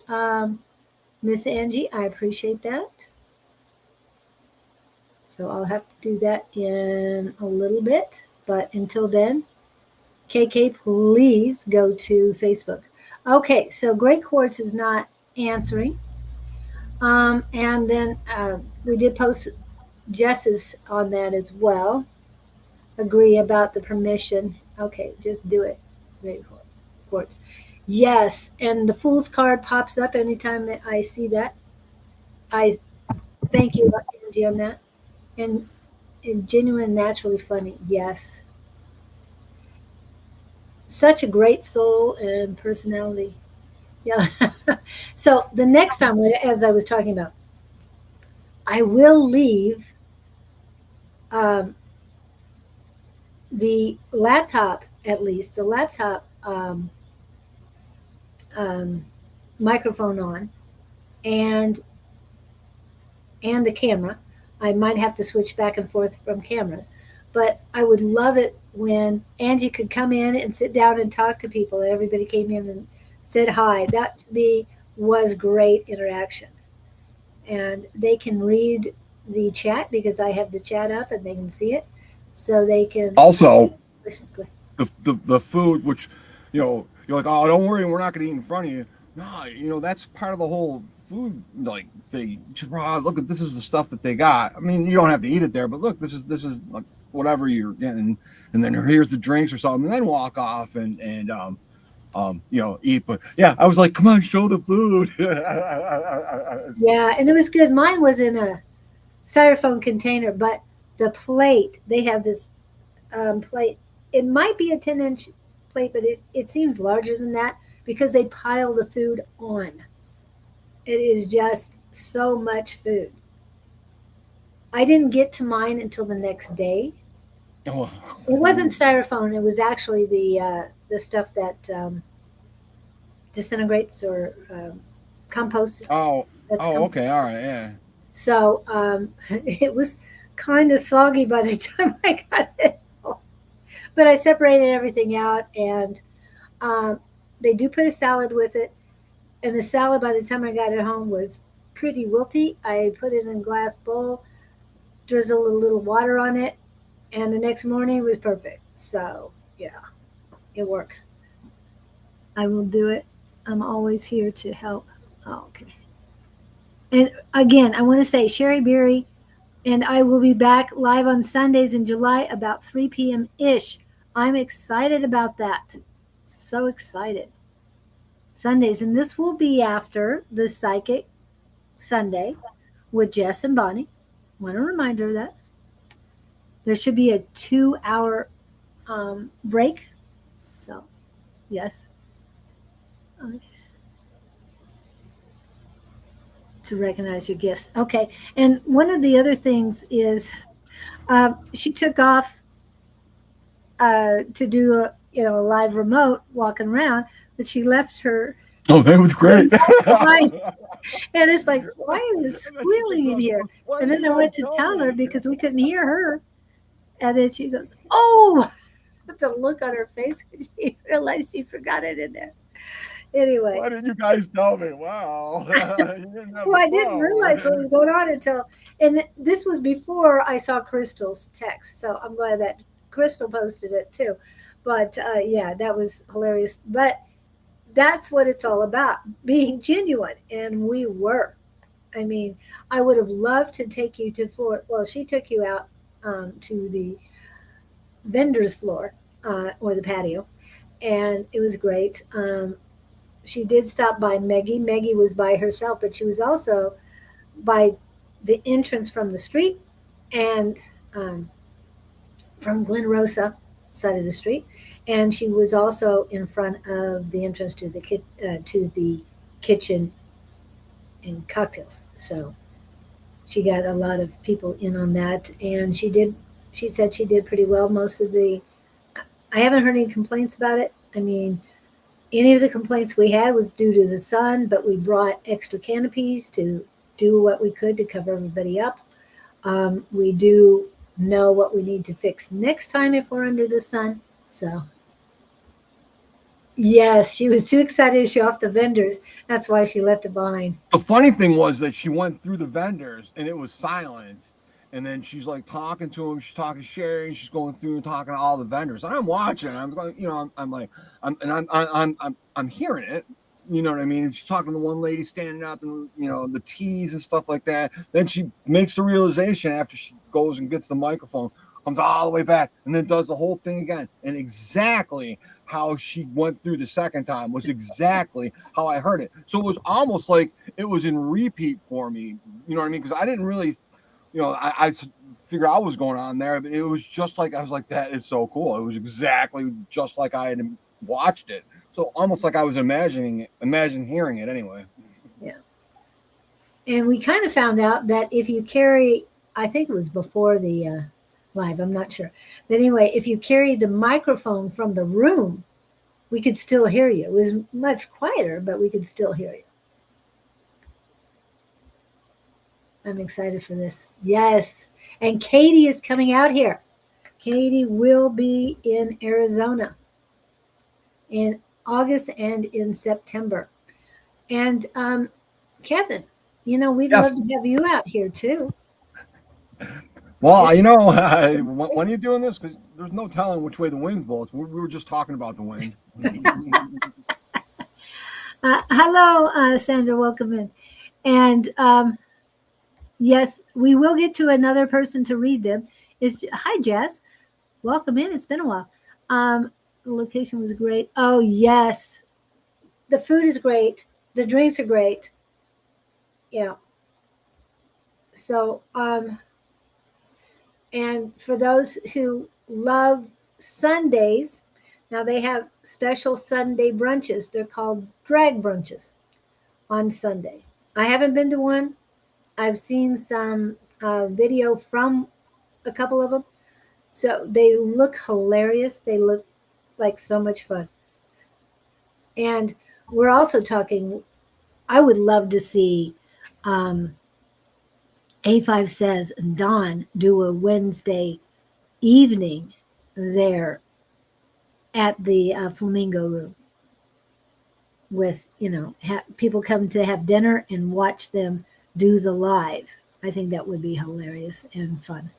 Miss Angie. I appreciate that. So I'll have to do that in a little bit. But until then, KK, please go to Facebook. Okay, so Great Quartz is not answering. And then we did post Jess's on that as well. Agree about the permission. Okay, just do it. Great Quartz. Yes, and the Fool's card pops up anytime that I see that. I thank you, Angie, on that. And genuine, naturally funny. Yes. Such a great soul and personality. Yeah. So the next time, as I was talking about, I will leave um, the laptop, at least the laptop um, microphone on, and the camera. I might have to switch back and forth from cameras, but I would love it when Angie could come in and sit down and talk to people, and everybody came in and said hi. That to me was great interaction. And they can read the chat because I have the chat up and they can see it. So they can Also, listen. Go ahead. the food, which, you're like, oh, don't worry, we're not going to eat in front of you. No, that's part of the whole food like thing. You should, look at, this is the stuff that they got. I mean, you don't have to eat it there, but look, this is like whatever you're getting, and then here's the drinks or something, and then walk off and eat. But yeah, I was like, come on, show the food. Yeah, and it was good. Mine was in a styrofoam container, but the plate, they have this plate. It might be a 10-inch plate, but it seems larger than that because they pile the food on. It is just so much food. I didn't get to mine until the next day. Oh, It wasn't styrofoam. It was actually the stuff that disintegrates or composts. oh, That's okay, all right, yeah. so it was kind of soggy by the time I got it home. But I separated everything out, and um, they do put a salad with it. And the salad, by the time I got it home, was pretty wilty. I put it in a glass bowl, drizzled a little water on it, and the next morning it was perfect. So yeah, it works. I will do it. I'm always here to help. Oh, okay. And again, I want to say Sherry Berry and I will be back live on Sundays in July about 3 p.m. ish. I'm excited about that. So excited. Sundays, and this will be after the Psychic Sunday with Jess and Bonnie. Want a reminder of that. There should be a 2 hour break. So, yes. To recognize your gifts. Okay. And one of the other things is she took off to do a live remote walking around, but she left her Oh, that was great. behind. And it's like, why is it And then she squealing in goes, here? why And did then you I guys went to tell tell her me? because we couldn't hear her. And then she goes, oh, the look on her face when she realized she forgot it in there. Anyway, Why didn't you guys tell me? Wow. You didn't have well, the I didn't realize what phone. was going on until, and this was before I saw Crystal's text. So I'm glad that Crystal posted it too. But yeah, that was hilarious. But that's what it's all about, being genuine. And we were. I mean, I would have loved to take you to floor. Well, she took you out to the vendor's floor or the patio, and it was great. She did stop by Meggie. Meggie was by herself, but she was also by the entrance from the street and um, from Glen Rosa side of the street, and she was also in front of the entrance to the kitchen and cocktails. So she got a lot of people in on that, and she did. She said she did pretty well. Most of the I haven't heard any complaints about it. I mean, any of the complaints we had was due to the sun, but we brought extra canopies to do what we could to cover everybody up. We do know what we need to fix next time if we're under the sun. So, yes, she was too excited to show off the vendors. That's why she left it behind. The funny thing was that she went through the vendors and it was silenced. And then she's like talking to him. She's talking to Sherry. She's going through and talking to all the vendors. And I'm watching. I'm going, I'm like, I'm hearing it. You know what I mean? And she's talking to one lady standing up and, the teas and stuff like that. Then she makes the realization after she goes and gets the microphone, comes all the way back, and then does the whole thing again. And exactly how she went through the second time was exactly how I heard it. So it was almost like it was in repeat for me. You know what I mean? Because I didn't really, I figured out what was going on there, but it was just like, I was like, that is so cool. It was exactly just like I had watched it. So almost like I was imagine hearing it anyway. Yeah. And we kind of found out that if you carry, I think it was before the live, I'm not sure. But anyway, if you carried the microphone from the room, we could still hear you. It was much quieter, but we could still hear you. I'm excited for this. Yes. And Katie is coming out here. Katie will be in Arizona in August and in September. And Kevin, we'd Yes. love to have you out here too. Well, when are you doing this? Because there's no telling which way the wind blows. We were just talking about the wind. Hello, Sandra. Welcome in. And yes, we will get to another person to read them. Hi, Jess. Welcome in. It's been a while. The location was great. Oh, yes. The food is great. The drinks are great. Yeah. So, and for those who love Sundays, now they have special Sunday brunches. They're called drag brunches on Sunday. I haven't been to one. I've seen some video from a couple of them. So they look hilarious. They look like so much fun. And we're also talking, I would love to see A5 Says and Dawn do a Wednesday evening there at the Flamingo Room with, people come to have dinner and watch them do the live. I think that would be hilarious and fun.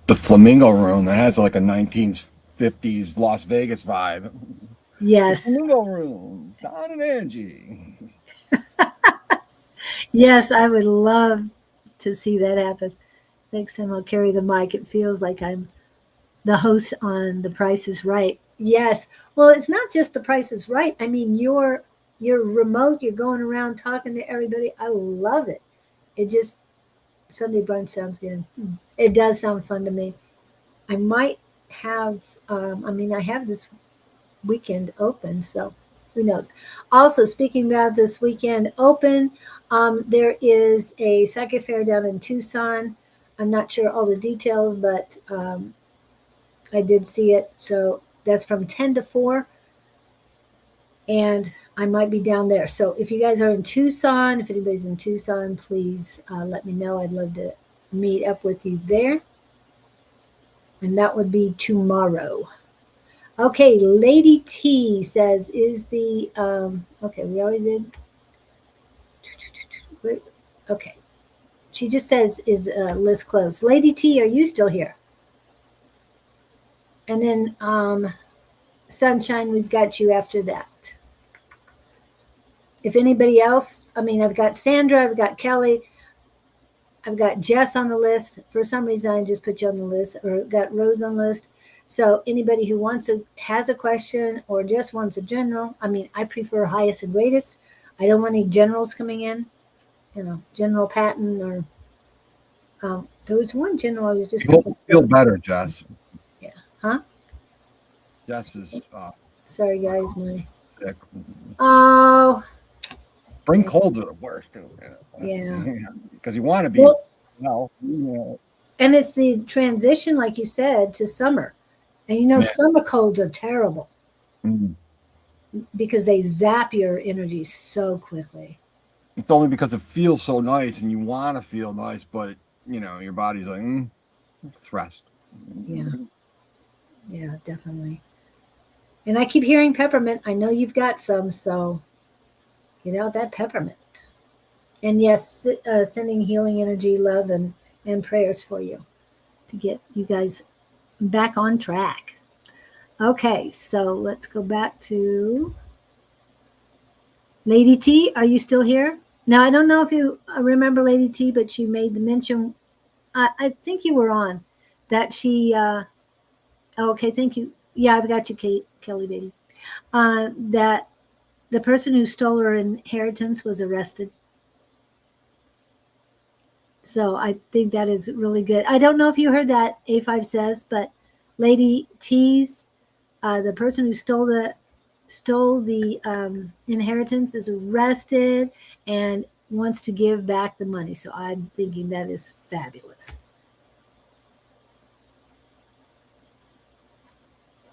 The Flamingo Room, that has like a 1950s Las Vegas vibe. Yes. The Flamingo Room, Don and Angie. Yes, I would love to see that happen. Next time I'll carry the mic. It feels like I'm the host on The Price is Right. Yes. Well, it's not just The Price is Right. I mean, you're remote. You're going around talking to everybody. I love it. It just, Sunday brunch sounds good. It does sound fun to me. I might have, I have this weekend open, so who knows. Also, speaking about this weekend open, there is a psychic fair down in Tucson. I'm not sure all the details, but I did see it. So that's from 10 to 4. And I might be down there. So if you guys are in Tucson, if anybody's in Tucson, please let me know. I'd love to meet up with you there. And that would be tomorrow. Okay, Lady T says, is the, okay, we already did. Okay. She just says, is list closed. Lady T, are you still here? And then Sunshine, we've got you after that. If anybody else, I've got Sandra, I've got Kelly, I've got Jess on the list. For some reason, I just put you on the list, or got Rose on the list. So anybody who has a question or just wants a general, I prefer highest and greatest. I don't want any generals coming in, General Patton or there was one general I was just You'll feel better, Jess. Yeah. Huh? Jess is sorry guys, sick. Oh. Spring colds are the worst too. Yeah. Because you want to be and it's the transition, like you said, to summer. And you know, Yeah. summer colds are terrible Mm. because they zap your energy so quickly. It's only because it feels so nice and you want to feel nice, but your body's like, let's rest. Yeah, yeah, definitely. And I keep hearing peppermint. I know you've got some, so get out that peppermint. And yes, sending healing energy, love, and prayers for you to get you guys back on track. Okay, so let's go back to Lady T. Are you still here? Now, I don't know if you remember Lady T, but she made the mention. I think you were on that she. Okay, thank you. Yeah, I've got you, Kate, Kelly, baby. That the person who stole her inheritance was arrested. So I think that is really good. I don't know if you heard that A5 says, but Lady T's, the person who stole the inheritance is arrested and wants to give back the money. So I'm thinking that is fabulous.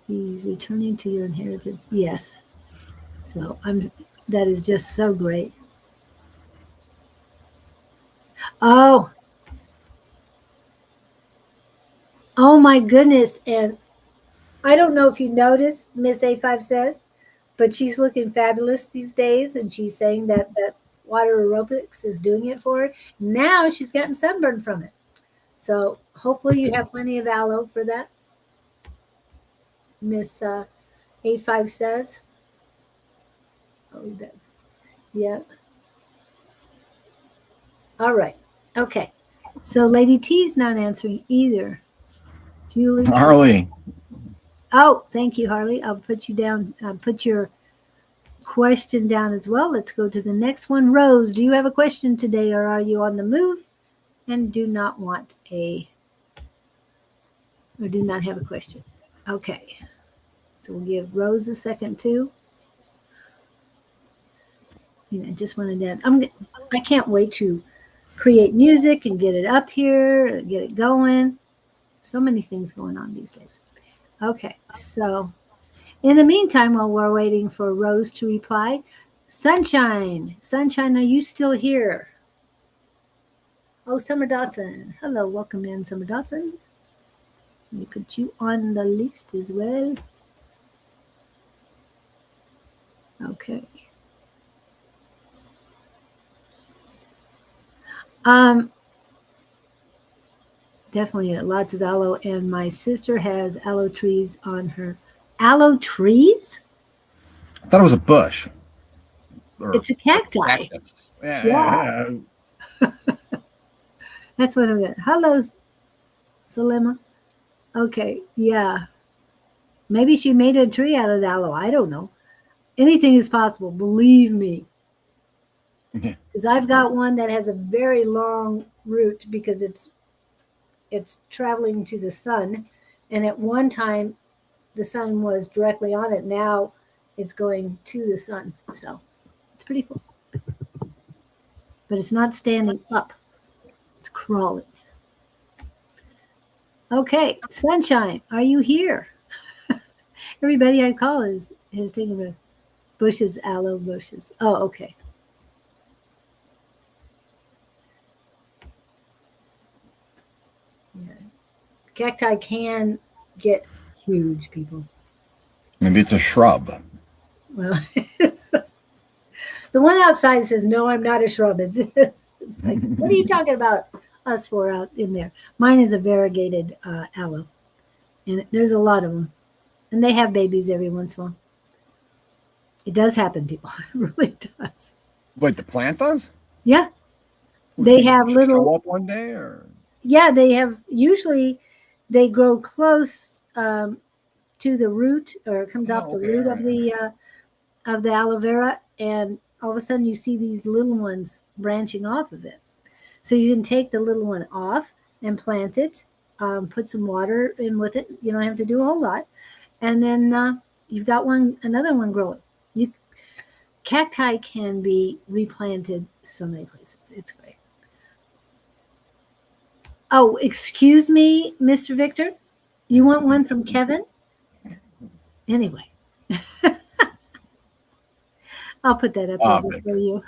He's returning to your inheritance. Yes. So that is just so great. Oh, oh my goodness. And I don't know if you noticed, Miss A5 says, but she's looking fabulous these days. And she's saying that water aerobics is doing it for her. Now she's gotten sunburn from it. So hopefully you have plenty of aloe for that, Miss 85 says. Oh, that, yeah. All right. Okay. So Lady T's not answering either. Julie. Harley. Oh, thank you, Harley. I'll put you down. Put your question down as well. Let's go to the next one. Rose, do you have a question today, or are you on the move and do not have a question? Okay. So we'll give Rose a second too. Just wanted to. I can't wait to create music and get it up here, get it going. So many things going on these days. Okay, so in the meantime, while we're waiting for Rose to reply, Sunshine, are you still here? Oh, Summer Dawson. Hello, welcome in, Summer Dawson. Let me put you on the list as well. Okay. Definitely lots of aloe, and my sister has aloe trees on her. Aloe trees? I thought it was a bush. Or It's a cacti. cactus. Yeah, Yeah, yeah, that's what I'm getting. Hello, Salima. Okay, yeah. Maybe she made a tree out of aloe. I don't know. Anything is possible, believe me. yeah. Because I've got one that has a very long root because it's traveling to the sun, and at one time the sun was directly on it. Now it's going to the sun, so it's pretty cool. But it's not standing up; it's crawling. Okay, Sunshine, are you here? Everybody I call is taking the bushes, aloe bushes. Oh, okay. Yeah. Cacti can get huge, people. Maybe it's a shrub. Well, the one outside says, "No, I'm not a shrub." It's like, what are you talking about us for out in there? Mine is a variegated aloe, and there's a lot of them, and they have babies every once in a while. It does happen, people. It really does. Wait, the plant does? Yeah, Would they they have just show little. up one day, or Yeah, they have. Usually, they grow close to the root, or it comes off oh, the okay, root all right. of the aloe vera, and all of a sudden you see these little ones branching off of it. So you can take the little one off and plant it, put some water in with it. You don't have to do a whole lot, and then you've got another one growing. You Cacti can be replanted so many places. It's great. Oh, excuse me, Mr. Victor. You want one from Kevin? Anyway, I'll put that up there just Vic. for you.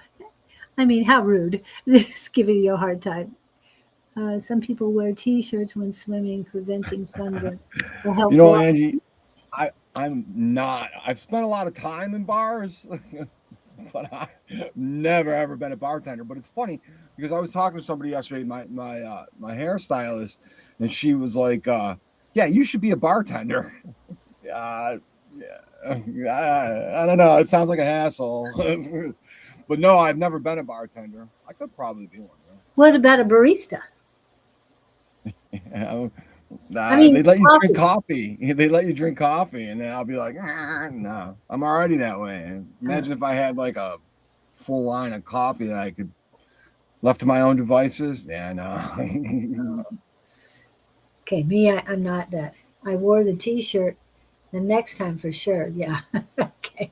I mean, how rude. Just giving you a hard time. Some people wear T-shirts when swimming, preventing sunburn. Will help You know, block. Angie, I'm not. I've spent a lot of time in bars, but I've never ever been a bartender. But it's funny because I was talking to somebody yesterday, my hairstylist, and she was like, "Yeah, you should be a bartender." Yeah, I don't know. It sounds like a hassle, but no, I've never been a bartender. I could probably be one. What about a barista? Yeah. I Nah, mean, they let you drink coffee. coffee. They let you drink coffee, and then I'll be like, no, I'm already that way. Uh, Imagine if I had like a full line of coffee that I could left to my own devices. Yeah, no. okay, me, I'm not that. I wore the T-shirt the next time for sure. Yeah. Okay.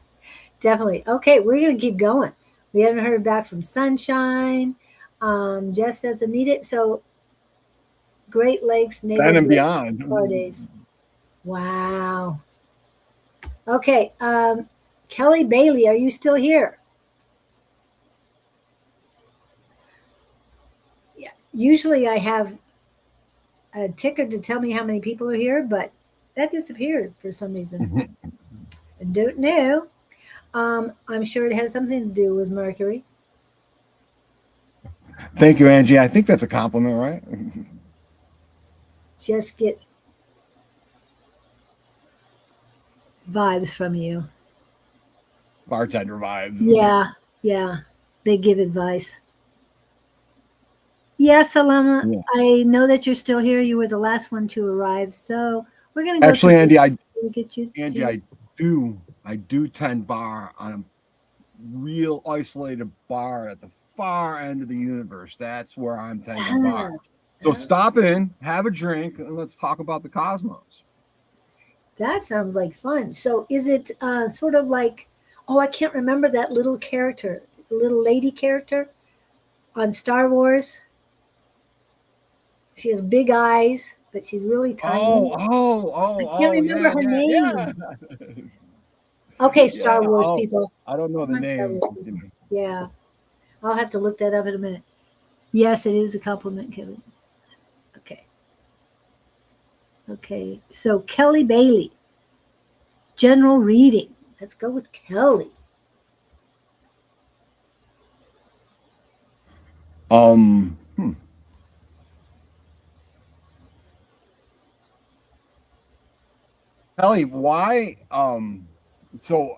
Definitely. Okay, we're gonna keep going. We haven't heard back from Sunshine. Jess doesn't need it. So Great Lakes Then and neighborhood beyond. holidays. Wow. Okay. Kelly Bailey, are you still here? Yeah. Usually I have a ticker to tell me how many people are here, but that disappeared for some reason. I don't know. I'm sure it has something to do with Mercury. Thank you, Angie. I think that's a compliment, right? Just get vibes from you. Bartender vibes. Yeah, yeah. They give advice. Yes, Alama, Yeah. I know that you're still here. You were the last one to arrive. So we're going to go to Actually, Andy, I we'll get you Angie, to. I do tend bar on a real isolated bar at the far end of the universe. That's where I'm tending bar. Ah, So ah, stop in, have a drink, and let's talk about the cosmos. that sounds like fun. So is it sort of like, oh, I can't remember that little character, little lady character on Star Wars? She has big eyes, but she's really Oh, tiny. oh, I oh, can't oh, remember yeah, her yeah, yeah. name. Okay, Yeah. Star Wars Oh, people. I don't know Come the on, Star name. Wars people. Yeah, I'll have to look that up in a minute. Yes, it is a compliment, Kevin. Okay. Okay. So Kelly Bailey, general reading. Let's go with Kelly. Um, hmm. Ellie, why? So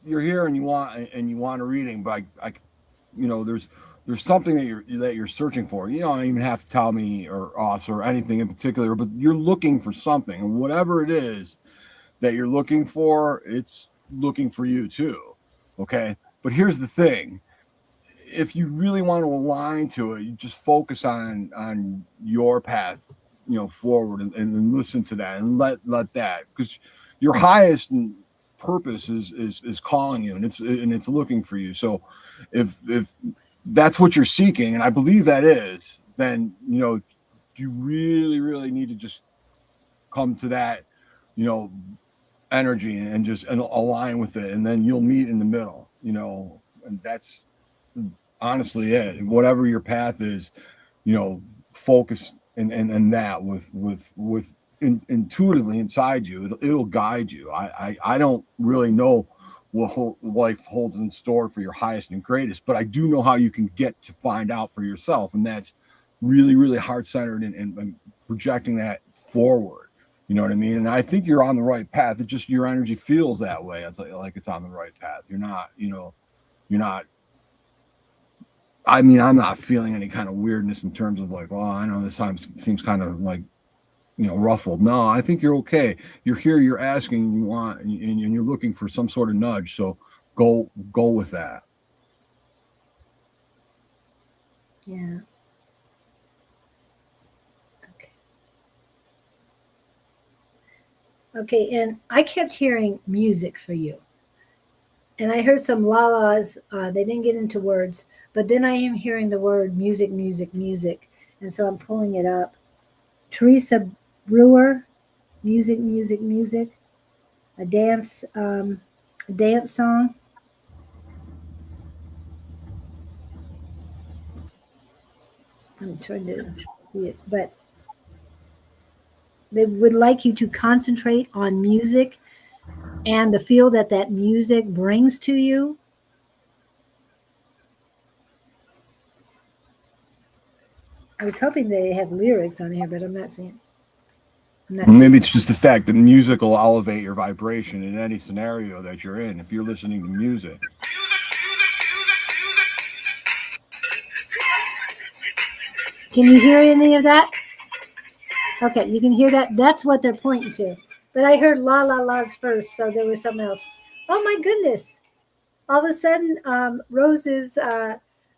you're here and you want a reading, but there's something that you're searching for. You don't even have to tell me or us or anything in particular, but you're looking for something, and whatever it is that you're looking for, it's looking for you too. Okay, but here's the thing: if you really want to align to it, you just focus on your path, forward, and then listen to that and let that, because your highest purpose is calling you, and it's looking for you. So if that's what you're seeking, and I believe that is, then you really need to just come to that, you know energy, and just align with it, and then you'll meet in the middle, and that's honestly it. Whatever your path is, focus and that intuitively inside you. It'll guide you. I don't really know what life holds in store for your highest and greatest, but I do know how you can get to find out for yourself, and that's really heart centered, and projecting that forward. You know what I mean? And I think you're on the right path. It's just your energy feels that way. It's like it's on the right path. You're not. You're not. I mean, I'm not feeling any kind of weirdness in terms of like, well, I know this time seems kind of like, ruffled. No, I think you're okay. You're here. You're asking. You want, and you're looking for some sort of nudge. So go with that. Yeah. Okay. Okay. And I kept hearing music for you. And I heard some la-las. They didn't get into words, but then I am hearing the word music, music, music. And so I'm pulling it up. Teresa Brewer, music, music, music. a dance song. I'm trying to see it, but they would like you to concentrate on music and the feel that that music brings to you. I was hoping they have lyrics on here, but I'm not seeing. I'm not. Maybe it's just the fact that music will elevate your vibration in any scenario that you're in. If you're listening to music, Can you hear any of that? Okay, you can hear that. That's what they're pointing to. But I heard la la la's first, so there was something else. Oh my goodness! All of a sudden, Rose's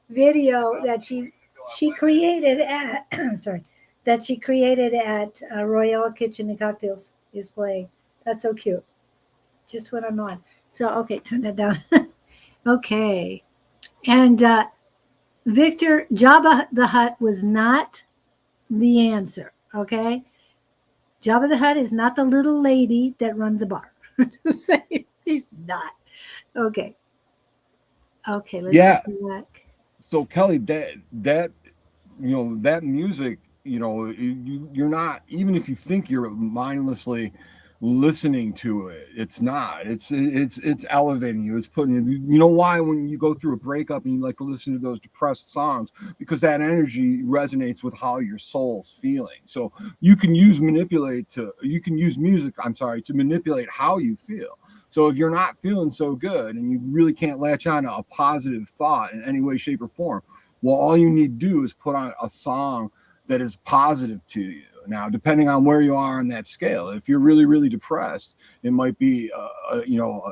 video that she created at sorry, that she created at Royale Kitchen and Cocktails is playing. That's so cute. Just what I'm on. So okay, turn that down. Okay, and Victor, Jabba the Hutt was not the answer. Okay, Jabba the Hutt is not the little lady that runs a bar. Just saying, she's not. Okay. Okay, let's yeah. go back. So Kelly, that that music, you're not, even if you think you're mindlessly listening to it, it's not. It's elevating you. It's putting you. You know why when you go through a breakup and you like to listen to those depressed songs, because that energy resonates with how your soul's feeling. So you can use music. I'm sorry, to manipulate how you feel. So if you're not feeling so good and you really can't latch on to a positive thought in any way, shape, or form, well, all you need to do is put on a song that is positive to you. Now, depending on where you are on that scale, if you're really, really depressed, it might be,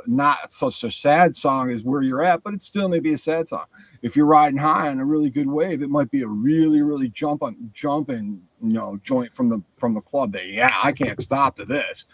not such a sad song as where you're at, but it still may be a sad song. If you're riding high on a really good wave, it might be a really, really jumping, joint from the club. That I can't stop to this.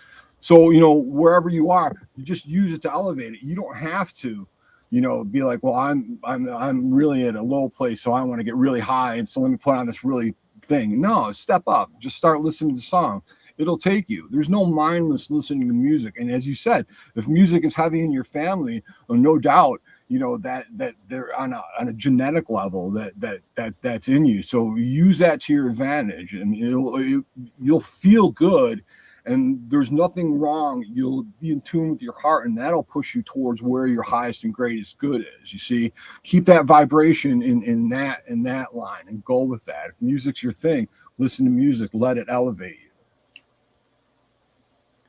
So wherever you are, you just use it to elevate it. You don't have to be like, well, I'm really at a low place, so I want to get really high, and so let me put on this really thing. No, step up. Just start listening to the song. It'll take you. There's no mindless listening to music. And as you said, if music is heavy in your family, well, no doubt, that they're on a genetic level that's in you. So use that to your advantage, and you'll feel good, and there's nothing wrong. You'll be in tune with your heart, and that'll push you towards where your highest and greatest good is. You see, keep that vibration in that line and go with that. If music's your thing, listen to music, let it elevate you.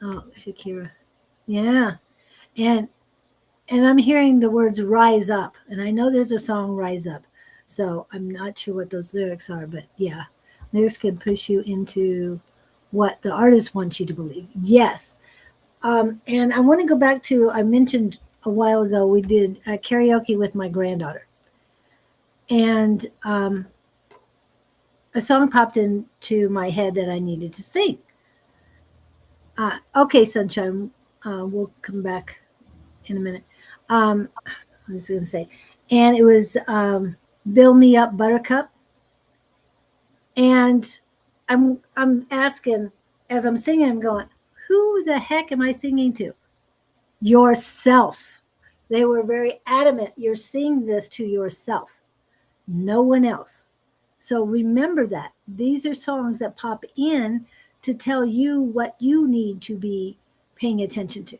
Oh, Shakira. Yeah. And I'm hearing the words rise up. And I know there's a song Rise Up. So I'm not sure what those lyrics are, but yeah. Lyrics can push you into what the artist wants you to believe. Yes. And I want to go back to, I mentioned a while ago, we did karaoke with my granddaughter. And a song popped into my head that I needed to sing. Okay, Sunshine, we'll come back in a minute. I was going to say, and it was "Build Me Up, Buttercup," and I'm asking as I'm singing, I'm going, who the heck am I singing to? Yourself. They were very adamant. You're singing this to yourself, no one else. So remember that these are songs that pop in to tell you what you need to be paying attention to.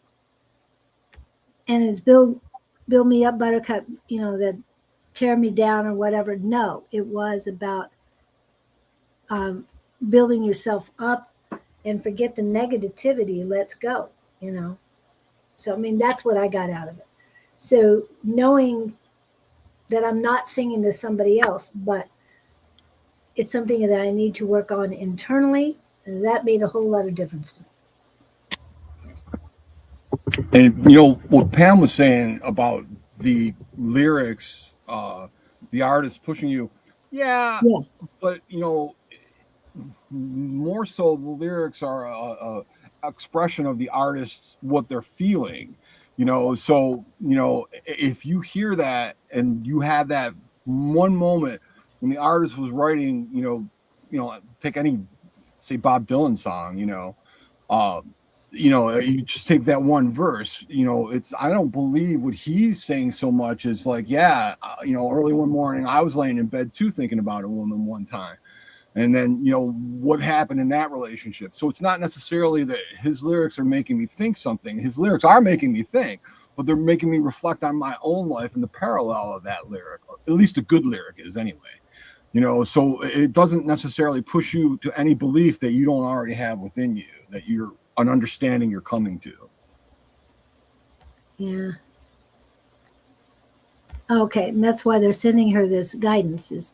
And it's build me up, buttercup, that tear me down or whatever. No, it was about um, building yourself up and forget the negativity. Let's go, you know. So, I mean, that's what I got out of it. So, knowing that I'm not singing to somebody else, but it's something that I need to work on internally, and that made a whole lot of difference to me. And what Pam was saying about the lyrics, the artist pushing you, yeah, Yeah. but more so the lyrics are a expression of the artist, what they're feeling. So if you hear that and you have that one moment when the artist was writing, take any, say, Bob Dylan song, uh, you just take that one verse, I don't believe what he's saying so much is like, yeah, early one morning, I was laying in bed too, thinking about a woman one time. And then, what happened in that relationship. So it's not necessarily that his lyrics are making me think something. His lyrics are making me think, but they're making me reflect on my own life and the parallel of that lyric, or at least a good lyric is anyway. So it doesn't necessarily push you to any belief that you don't already have within you, that you're an understanding you're coming to. Yeah. Okay, and that's why they're sending her this guidance. Is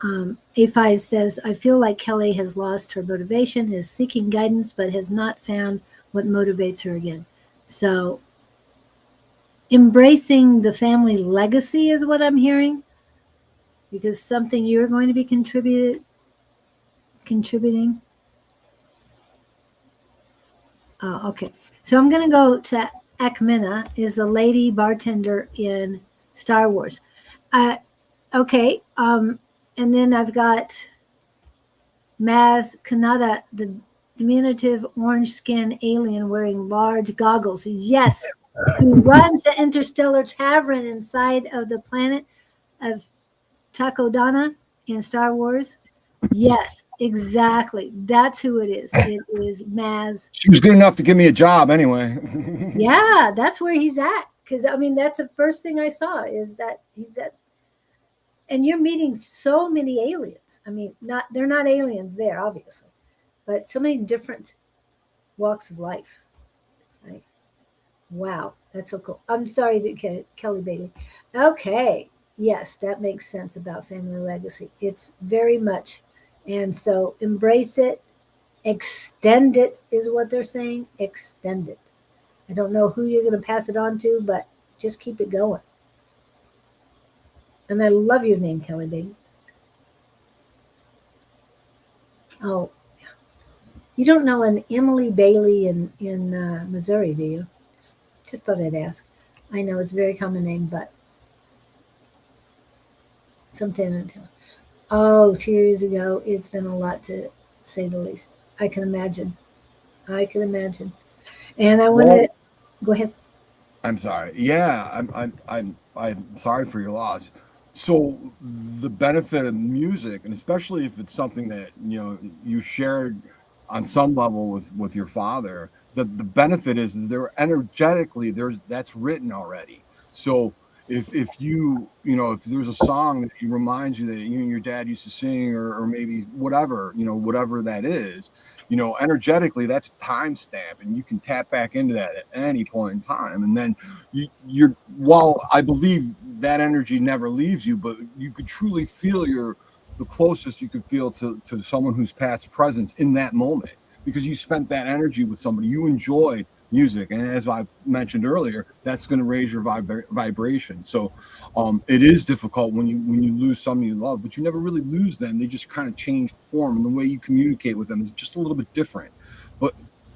A5 says, I feel like Kelly has lost her motivation, is seeking guidance, but has not found what motivates her again. So, embracing the family legacy is what I'm hearing, because something you're going to be contributing. Okay, so I'm going to go to Akmina, is a lady bartender in Star Wars. Okay, and then I've got Maz Kanata, the diminutive orange skinned alien wearing large goggles. Yes, who runs the interstellar tavern inside of the planet of Takodana in Star Wars. Yes, exactly. That's who it is. It is Maz. She was good enough to give me a job anyway. Yeah, that's where he's at. Because, I mean, that's the first thing I saw is that he's at. And you're meeting so many aliens. I mean, they're not aliens there, obviously, but so many different walks of life. It's like, wow, that's so cool. I'm sorry, Kelly Bailey. Okay, yes, that makes sense about family legacy. It's very much, and so embrace it, extend it is what they're saying. Extend it. I don't know who you're going to pass it on to, but just keep it going. And I love your name, Kelly Bailey. Oh, you don't know an Emily Bailey in Missouri, do you? Just thought I'd ask. I know it's a very common name, but something. Oh, 2 years ago, it's been a lot to say the least. I can imagine. I can imagine. And I want Well, to go ahead. I'm sorry. Yeah, I'm sorry for your loss. So the benefit of music, and especially if it's something that you shared on some level with your father, the benefit is they're energetically that's written already. So if if there's a song that reminds you that you and your dad used to sing, or maybe whatever that is, energetically that's a timestamp, and you can tap back into that at any point in time. And then you're while I believe that energy never leaves you, but you could truly feel the closest you could feel to someone who's past presence in that moment, because you spent that energy with somebody. You enjoyed music, and as I mentioned earlier, that's going to raise your vibration. So it is difficult when you lose someone you love, but you never really lose them. They just kind of change form, and the way you communicate with them is just a little bit different. But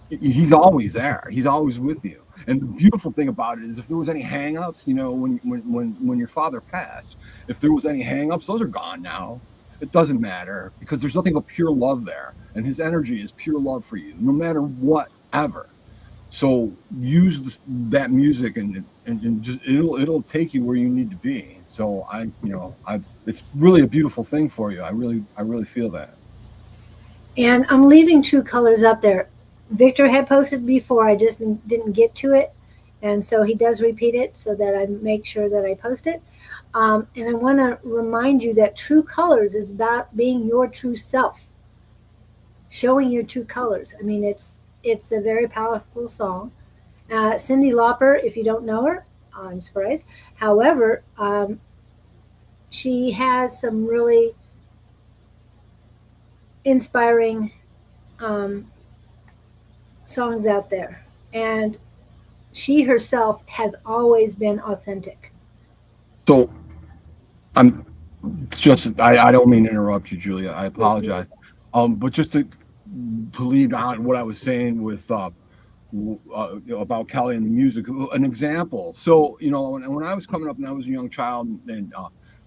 he's always there. He's always with you. And the beautiful thing about it is, if there was any hangups, when your father passed, if there was any hangups, those are gone now. It doesn't matter, because there's nothing but pure love there, and his energy is pure love for you, no matter what ever. So use that music, and just it'll take you where you need to be. So I it's really a beautiful thing for you. I really feel that. And I'm leaving True Colors up there. Victor had posted before, I just didn't get to it. And so he does repeat it so that I make sure that I post it. And I want to remind you that True Colors is about being your true self, showing your true colors. I mean, it's a very powerful song. Cyndi Lauper, if you don't know her, I'm surprised. However, she has some really inspiring um, songs out there. And she herself has always been authentic. So I'm it's just I don't mean to interrupt you, Julia. I apologize. But just to lead on what I was saying with about Kelly and the music, an example. So when I was coming up and I was a young child, and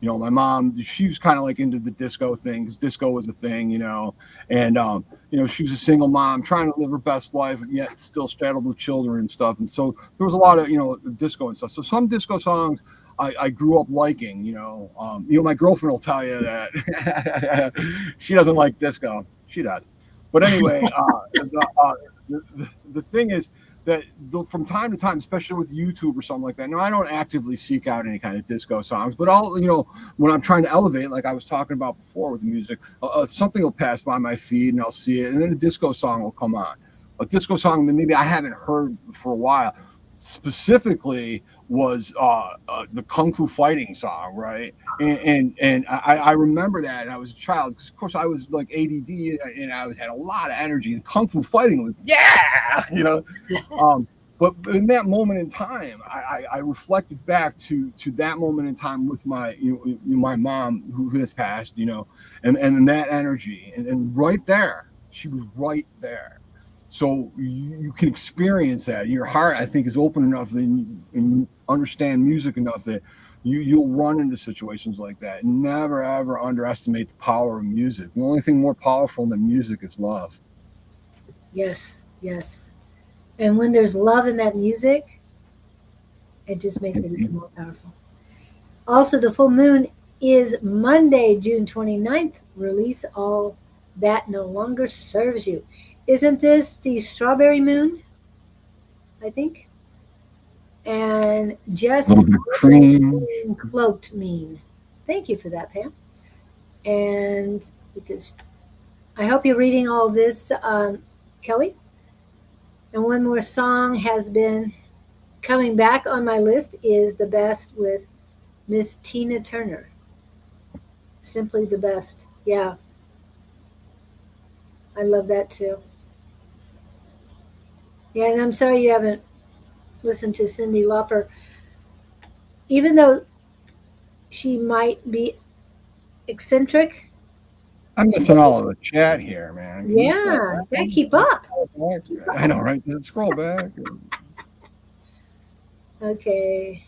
My mom, she was kind of like into the disco thing because disco was a thing, and she was a single mom trying to live her best life and yet still straddled with children and stuff. And so there was a lot of disco and stuff. So some disco songs I grew up liking. My girlfriend will tell you that she doesn't like disco. She does, but anyway, the thing is that from time to time, especially with YouTube or something like that. Now, I don't actively seek out any kind of disco songs, but when I'm trying to elevate, like I was talking about before with the music, something will pass by my feed and I'll see it, and then a disco song will come on. A disco song that maybe I haven't heard for a while. Specifically, was the Kung Fu Fighting song, right? And I remember that, and I was a child because, of course, I was like ADD and I had a lot of energy. And Kung Fu Fighting was um, but in that moment in time, I reflected back to that moment in time with my mom who has passed, and that energy, and right there, she was right there. So you can experience that. Your heart, I think, is open enough and you understand music enough that you'll run into situations like that. Never ever underestimate the power of music. The only thing more powerful than music is love. Yes, yes. And when there's love in that music, it just makes it even more powerful. Also, the full moon is Monday, June 29th. Release all that no longer serves you. Isn't this the strawberry moon? I think. And A just little bit of what does cream. being cloaked mean? Thank you for that, Pam. And because I hope you're reading all this, Kelly. And one more song has been coming back on my list is the best with Miss Tina Turner. Simply the best. Yeah, I love that too. Yeah, and I'm sorry you haven't listened to Cyndi Lauper, even though she might be eccentric. I'm She, missing all of the chat here, man. Can you scroll yeah, back? you gotta keep up. I know, right? Does it scroll back? Okay.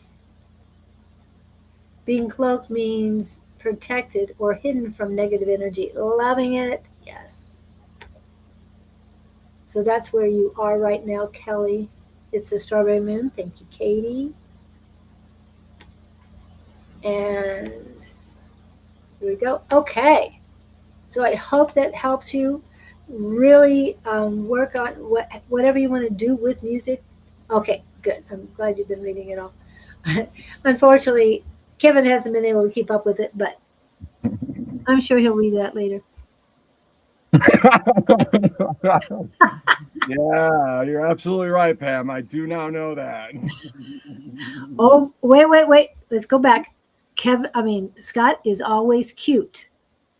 Being cloaked means protected or hidden from negative energy. Loving it, yes. So that's where you are right now, Kelly. It's a strawberry moon. Thank you, Katie. And here we go. Okay. So I hope that helps you really work on whatever you want to do with music. Okay, good. I'm glad you've been reading it all. Unfortunately, Kevin hasn't been able to keep up with it, but I'm sure he'll read that later. Yeah, you're absolutely right, Pam. I do now know that. Oh, wait. Let's go back. Scott is always cute.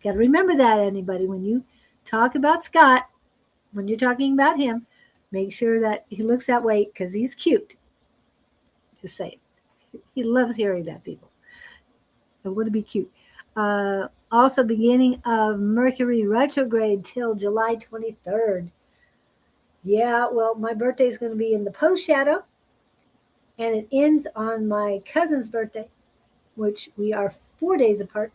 Got to remember that, anybody. When you talk about Scott, when you're talking about him, make sure that he looks that way because he's cute. Just say it. He loves hearing that, people. It would be cute. Also, beginning of Mercury retrograde till July 23rd. Yeah, well, my birthday is going to be in the post shadow, and it ends on my cousin's birthday, which we are 4 days apart.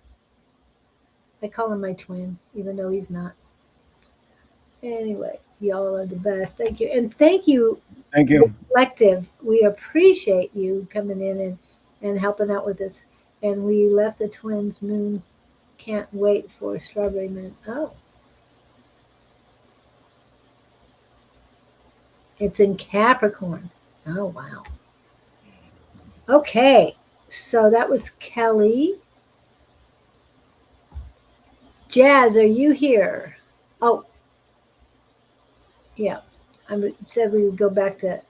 I call him my twin, even though he's not. Anyway, y'all are the best. Thank you. And thank you, Thank you. Collective. We appreciate you coming in and helping out with us. And we left the twins moon. Can't wait for strawberry moon. Oh, it's in Capricorn. Oh, wow. Okay. So that was Kelly. Jazz, are you here? Oh, yeah. I said we would go back to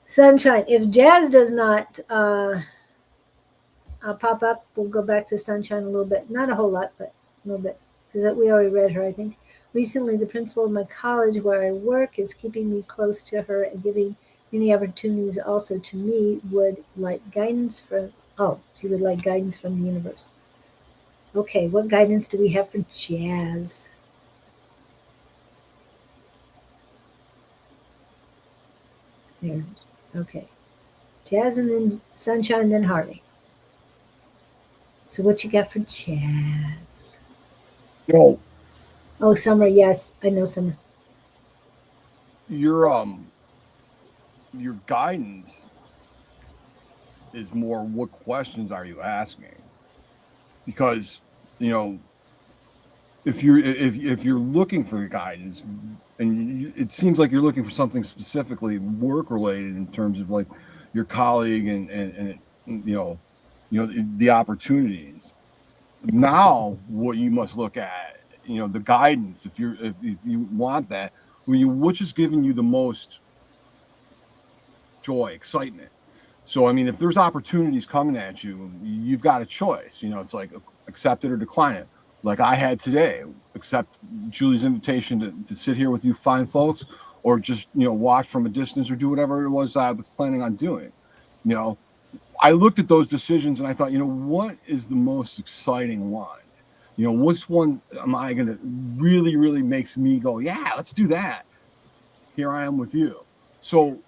sunshine. If Jazz does not pop up, we'll go back to sunshine a little bit. Not a whole lot, but a little bit. Because we already read her, I think. Recently, the principal of my college where I work is keeping me close to her and giving many opportunities also to me. She would like guidance from the universe. Okay, what guidance do we have for Jazz? There. Okay. Jazz and then Sunshine, then Harvey. So what you got for Jazz? You know, Oh, Summer, yes, I know Summer. your guidance is more what questions are you asking? Because, you know, if you're looking for guidance, and it seems like you're looking for something specifically work related in terms of like your colleague and the opportunities. Now what you must look at, the guidance, if you want that, which is giving you the most joy, excitement. So I mean, if there's opportunities coming at you, you've got a choice. It's like accept it or decline it. Like I had today, accept Julie's invitation to sit here with you fine folks, or just watch from a distance or do whatever it was I was planning on doing. You know, I looked at those decisions and I thought, what is the most exciting one? Which one am I going to really, really makes me go, yeah, let's do that. Here I am with you. So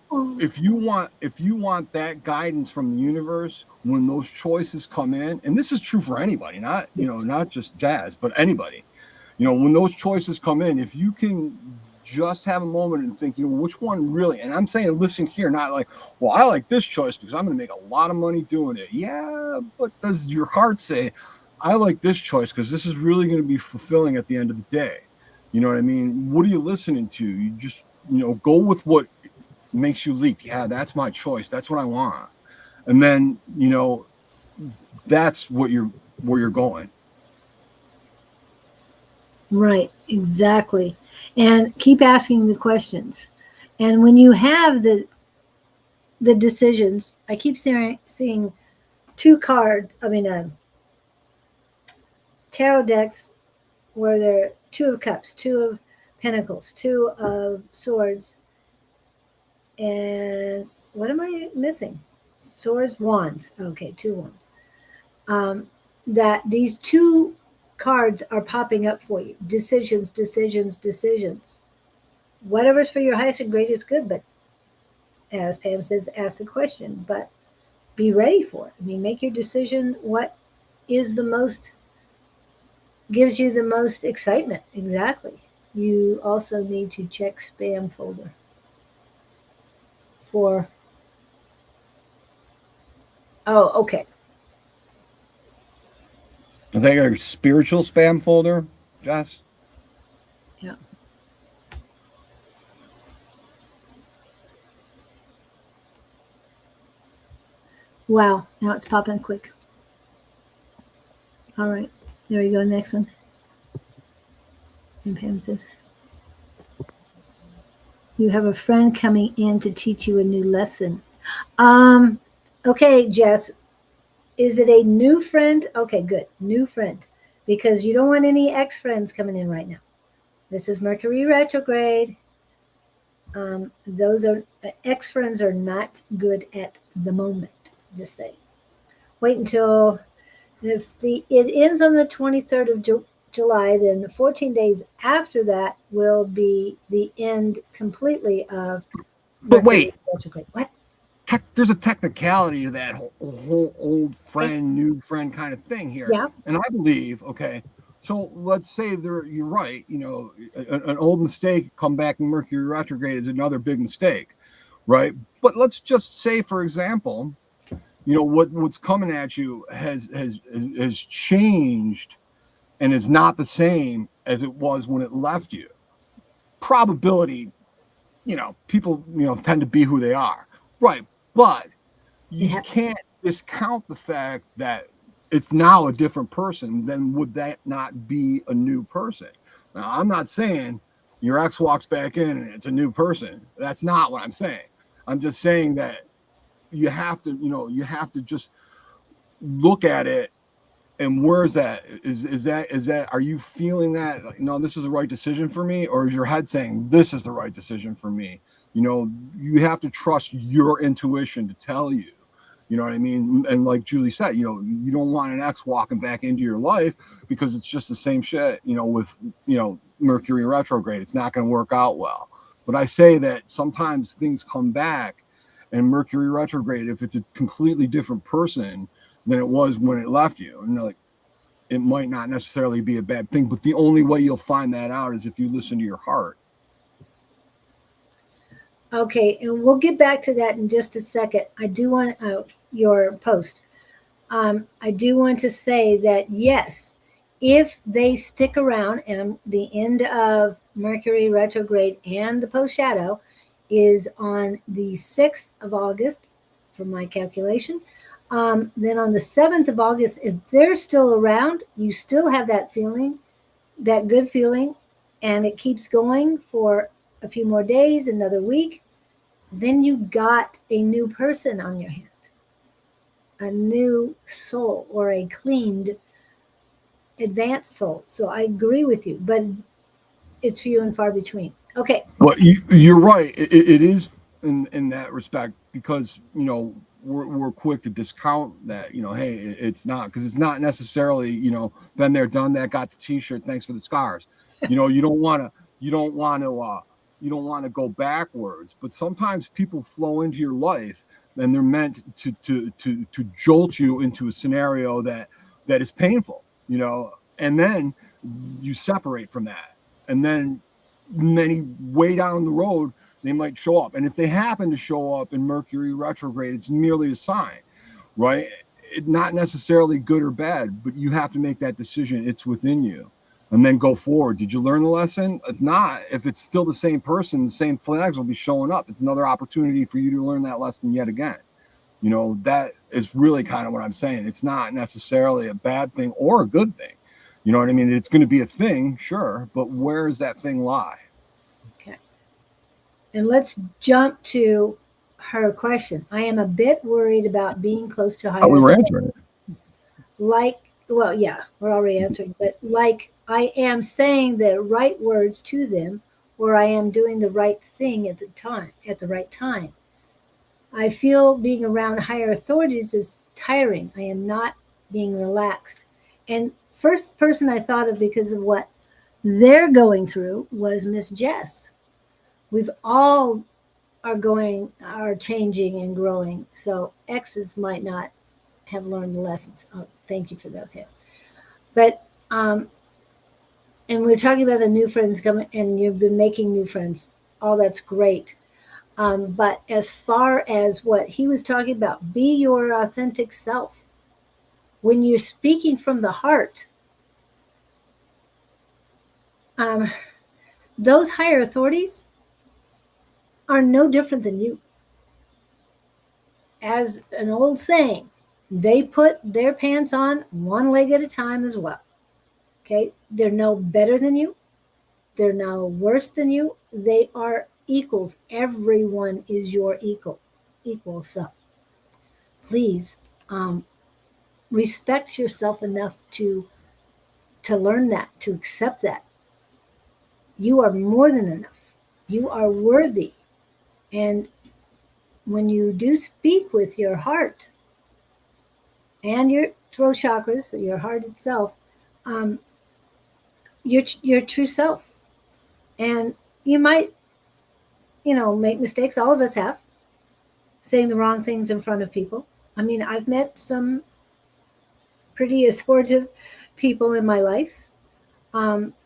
if you want that guidance from the universe when those choices come in, and this is true for anybody, not just Jazz, but anybody, when those choices come in, if you can just have a moment and think, which one really, and I'm saying listen here, not like, well, I like this choice because I'm going to make a lot of money doing it. Yeah, but does your heart say, I like this choice because this is really going to be fulfilling at the end of the day? You know what I mean? What are you listening to? You just, go with what makes you leap. Yeah, that's my choice. That's what I want. And then, that's where you're going. Right, exactly. And keep asking the questions. And when you have the decisions, I keep seeing two cards. I mean, tarot decks where they're two of cups, two of pentacles, two of swords, and what am I missing? Swords, wands. Okay, two wands. That these two cards are popping up for you. Decisions, decisions, decisions. Whatever's for your highest and greatest good, but as Pam says, ask the question, but be ready for it. I mean, make your decision what is the most, gives you the most excitement. Exactly. You also need to check spam folder for, oh, okay. I think a spiritual spam folder, Jess. Yeah. Wow. Now it's popping quick. All right. There we go. Next one. And Pam says, you have a friend coming in to teach you a new lesson. Um, okay, Jess, is it a new friend? Okay, good. New friend. Because you don't want any ex friends coming in right now. This is Mercury retrograde. Those are ex friends are not good at the moment. Just say. Wait until if it ends on the 23rd of July, then 14 days after that will be the end completely of But Mercury wait, retrograde. What? there's a technicality to that whole old friend, new friend kind of thing here. Yeah. And I believe, okay, so let's say you're right, an old mistake come back in Mercury retrograde is another big mistake, right? But let's just say, for example, what's coming at you has changed and is not the same as it was when it left you. Probability, people, tend to be who they are, right? But you can't discount the fact that it's now a different person. Then would that not be a new person? Now, I'm not saying your ex walks back in and it's a new person. That's not what I'm saying. I'm just saying that you have to just look at it. And where is that? Is that are you feeling that like, no, this is the right decision for me, or is your head saying this is the right decision for me? You have to trust your intuition to tell you. You know what I mean? And like Julie said, you don't want an ex walking back into your life because it's just the same shit. With Mercury retrograde, it's not going to work out well. But I say that sometimes things come back, and Mercury retrograde, if it's a completely different person, than it was when it left you. And like, it might not necessarily be a bad thing, but the only way you'll find that out is if you listen to your heart. Okay, and we'll get back to that in just a second. I do want your post. I do want to say that yes, if they stick around, and the end of Mercury retrograde and the post shadow is on the 6th of August, from my calculation, then on the 7th of August, if they're still around, you still have that feeling, that good feeling, and it keeps going for a few more days, another week. Then you got a new person on your hand, a new soul, or a cleaned advanced soul. So I agree with you, but it's few and far between. Okay. But you're right. It is in that respect, because we're quick to discount that. Hey, it's not, because it's not necessarily been there, done that, got the T-shirt, thanks for the scars. You don't want to you don't want to go backwards. But sometimes people flow into your life, and they're meant to jolt you into a scenario that is painful. And then you separate from that, and then way down the road they might show up. And if they happen to show up in Mercury retrograde, it's merely a sign, right? It's not necessarily good or bad, but you have to make that decision. It's within you, and then go forward. Did you learn the lesson? If not, if it's still the same person, the same flags will be showing up. It's another opportunity for you to learn that lesson yet again. That is really kind of what I'm saying. It's not necessarily a bad thing or a good thing. You know what I mean? It's going to be a thing, sure, but where does that thing lie? Okay. And let's jump to her question. I am a bit worried about being close to higher. We were answering it. Well, yeah, we're already answering, but like I am saying the right words to them, or I am doing the right thing at the right time. I feel being around higher authorities is tiring. I am not being relaxed. And first person I thought of because of what they're going through was Miss Jess. We've all are changing and growing. So X's might not have learned the lessons. Oh, thank you for that, Pam. But and we're talking about the new friends coming, and you've been making new friends. All that's great. But as far as what he was talking about, be your authentic self. When you're speaking from the heart, um, those higher authorities are no different than you. As an old saying, they put their pants on one leg at a time as well. Okay? They're no better than you. They're no worse than you. They are equals. Everyone is your equal. So please respect yourself enough to learn that, to accept that. You are more than enough. You are worthy. And when you do speak with your heart and your throat chakras, so your heart itself, um, your true self. And you might, make mistakes. All of us have, saying the wrong things in front of people. I mean, I've met some pretty authoritative people in my life,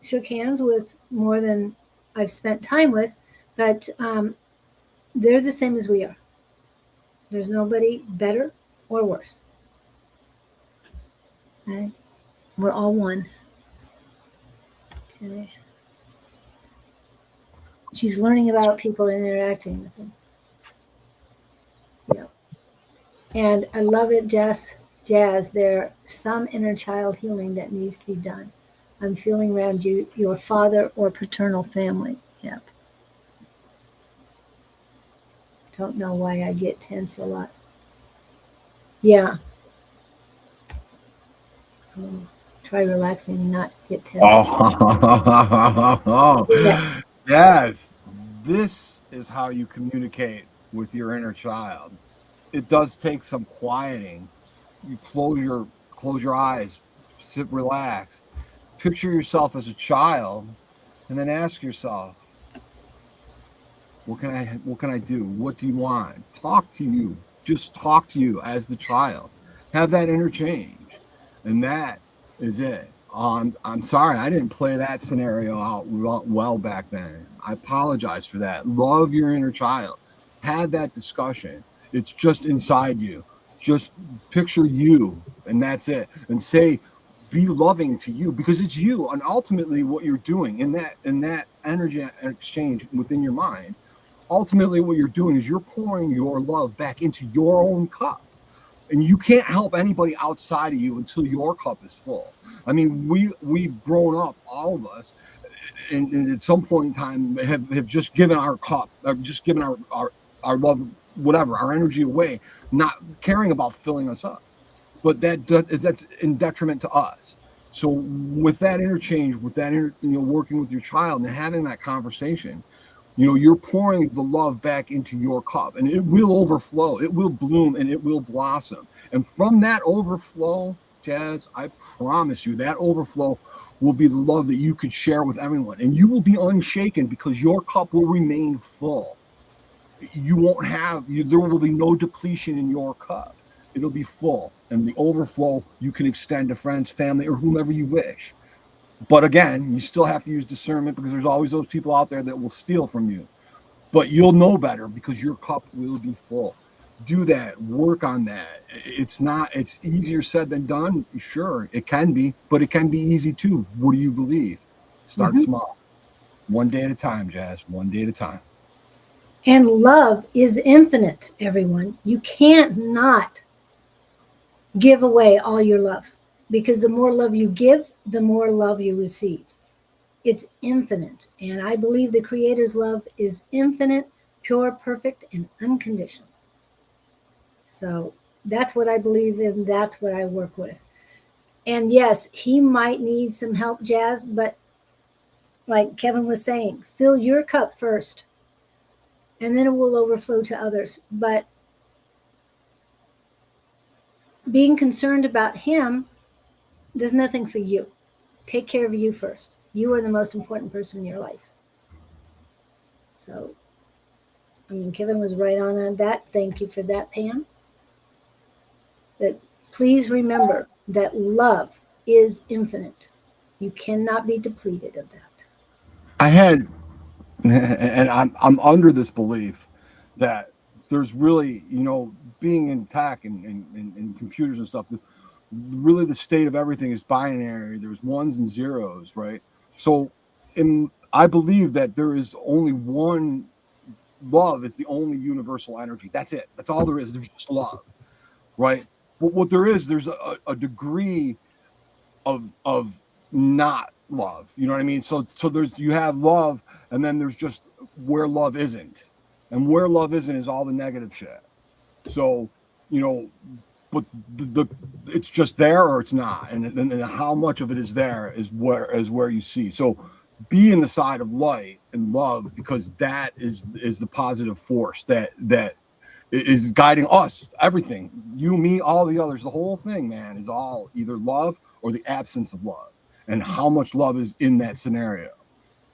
shook hands with more than I've spent time with, but they're the same as we are. There's nobody better or worse. Okay? We're all one. Okay. She's learning about people and interacting with them. Yeah. And I love it, Jazz. There's some inner child healing that needs to be done. I'm feeling around you, your father or paternal family. Yep. Don't know why I get tense a lot. Yeah. Try relaxing and not get tense. Oh, yes. This is how you communicate with your inner child. It does take some quieting. You close your eyes, sit, relax, picture yourself as a child, and then ask yourself, what can I do? What do you want? Talk to you. Just talk to you as the child. Have that interchange, and that is it. I'm sorry I didn't play that scenario out well back then. I apologize for that. Love your inner child. Have that discussion. It's just inside you. Just picture you, and that's it. And say, be loving to you because it's you. And ultimately, what you're doing in that energy exchange within your mind, ultimately, what you're doing is you're pouring your love back into your own cup, and you can't help anybody outside of you until your cup is full. I mean, we've grown up, all of us, and at some point in time have just given our cup, just given our love, whatever, our energy away, not caring about filling us up. But that's in detriment to us. So with that interchange, with that working with your child and having that conversation, you're pouring the love back into your cup, and it will overflow, it will bloom, and it will blossom. And from that overflow, Jazz, I promise you that overflow will be the love that you could share with everyone, and you will be unshaken because your cup will remain full. You won't have there will be no depletion in your cup. It'll be full, and the overflow you can extend to friends, family, or whomever you wish. But again, you still have to use discernment because there's always those people out there that will steal from you. But you'll know better because your cup will be full. Do that. Work on that. It's easier said than done. Sure, it can be, but it can be easy too. What do you believe? Start Mhm. small. One day at a time, Jazz. One day at a time. And love is infinite, everyone. You can't not give away all your love because the more love you give, the more love you receive. It's infinite. And I believe the Creator's love is infinite, pure, perfect, and unconditional. So that's what I believe in. That's what I work with. And yes, he might need some help, Jazz, but like Kevin was saying, fill your cup first and then it will overflow to others. But being concerned about him does nothing for you. Take care of you first. You are the most important person in your life. So, I mean, Kevin was right on that. Thank you for that, Pam. But please remember that love is infinite. You cannot be depleted of that. I had, and I'm under this belief that there's really, being in tech and computers and stuff, really the state of everything is binary. There's ones and zeros, right? So, I believe that there is only one love is the only universal energy. That's it. That's all there is. There's just love, right? But what there's a degree of not love. You know what I mean? So you have love, and then there's just where love isn't, and where love isn't is all the negative shit. So you know, but it's just there or it's not, and how much of it is there is where you see. So be in the side of light and love because that is the positive force that is guiding us. Everything, you, me, all the others, the whole thing, man, is all either love or the absence of love, and how much love is in that scenario.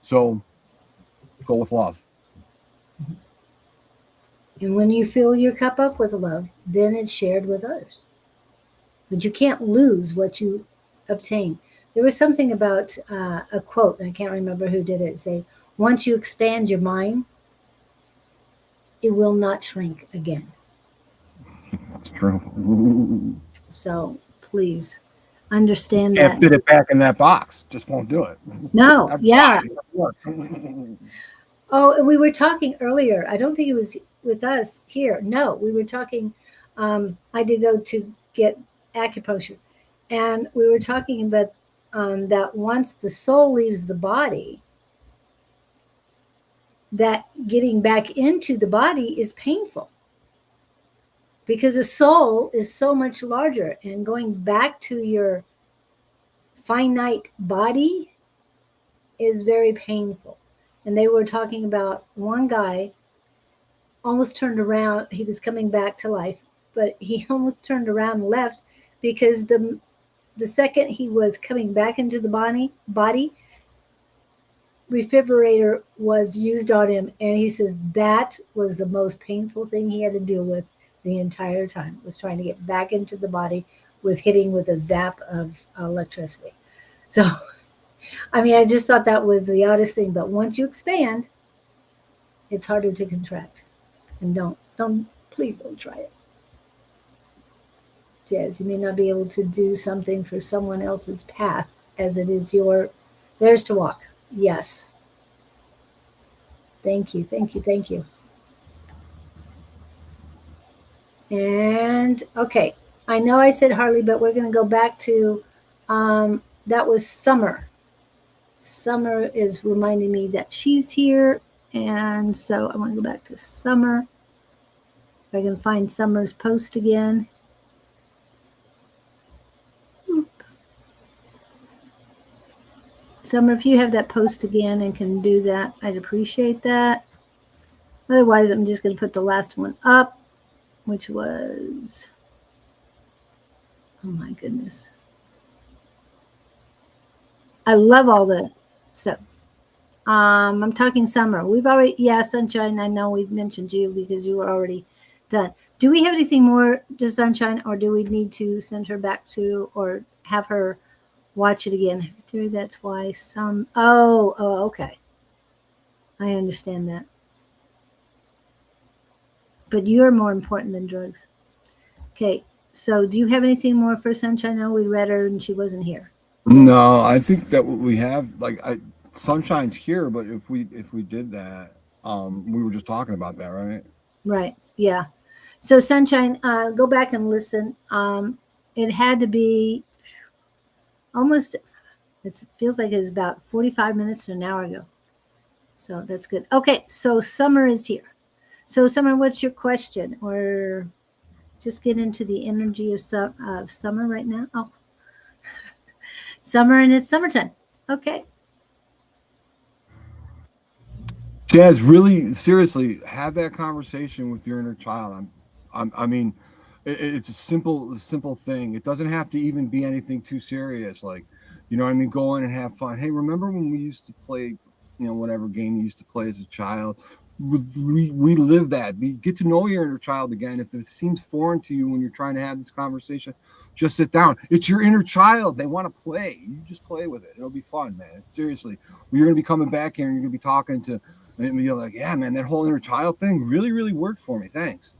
So go with love. And when you fill your cup up with love, then it's shared with others. But you can't lose what you obtain. There was something about a quote, and I can't remember who did it, say, once you expand your mind, it will not shrink again. That's true. So please understand Can't that. fit it back in that box. Just won't do it. No, yeah. Everybody. Oh, and we were talking earlier. I don't think it was with us here. No, we were talking. I did go to get acupuncture, and we were talking about that once the soul leaves the body, that getting back into the body is painful because the soul is so much larger, and going back to your finite body is very painful. And they were talking about one guy almost turned around. He was coming back to life, but he almost turned around and left because the second he was coming back into the body, defibrillator was used on him, and he says that was the most painful thing he had to deal with the entire time. Was trying to get back into the body with hitting with a zap of electricity. So, I mean, I just thought that was the oddest thing. But once you expand, it's harder to contract. And please don't try it. Jazz, you may not be able to do something for someone else's path as it is theirs to walk. Yes. Thank you, thank you, thank you. And okay, I know I said Harley, but we're going to go back to that was Summer. Summer is reminding me that she's here. And so I want to go back to Summer. If I can find Summer's post again. Summer, if you have that post again and can do that, I'd appreciate that. Otherwise, I'm just going to put the last one up, which was, oh my goodness. I love all the stuff. I'm talking Summer. We've already, yeah, Sunshine, I know we've mentioned you because you were already done. Do we have anything more to Sunshine, or do we need to send her back to, or have her watch it again? That's why okay. I understand that. But you're more important than drugs. Okay, so do you have anything more for Sunshine? I know we read her and she wasn't here. No, I think that what we have, like, Sunshine's here, but if we did that, we were just talking about that, right? Right. Yeah. So Sunshine, go back and listen. It had to be almost. It feels like it was about 45 minutes to an hour ago. So that's good. Okay. So Summer is here. So Summer, what's your question? Or just get into the energy of summer right now. Oh, summer, and it's summertime. Okay. Jazz, really seriously, have that conversation with your inner child. I mean, it's a simple thing. It doesn't have to even be anything too serious. Like, you know what I mean? Go in and have fun. Hey, remember when we used to play, whatever game you used to play as a child? Relive that. Get to know your inner child again. If it seems foreign to you when you're trying to have this conversation, just sit down. It's your inner child. They want to play. You just play with it. It'll be fun, man. Seriously, you're going to be coming back here and you're going to be talking to. And you're like, yeah, man, that whole inner child thing really, really worked for me. Thanks.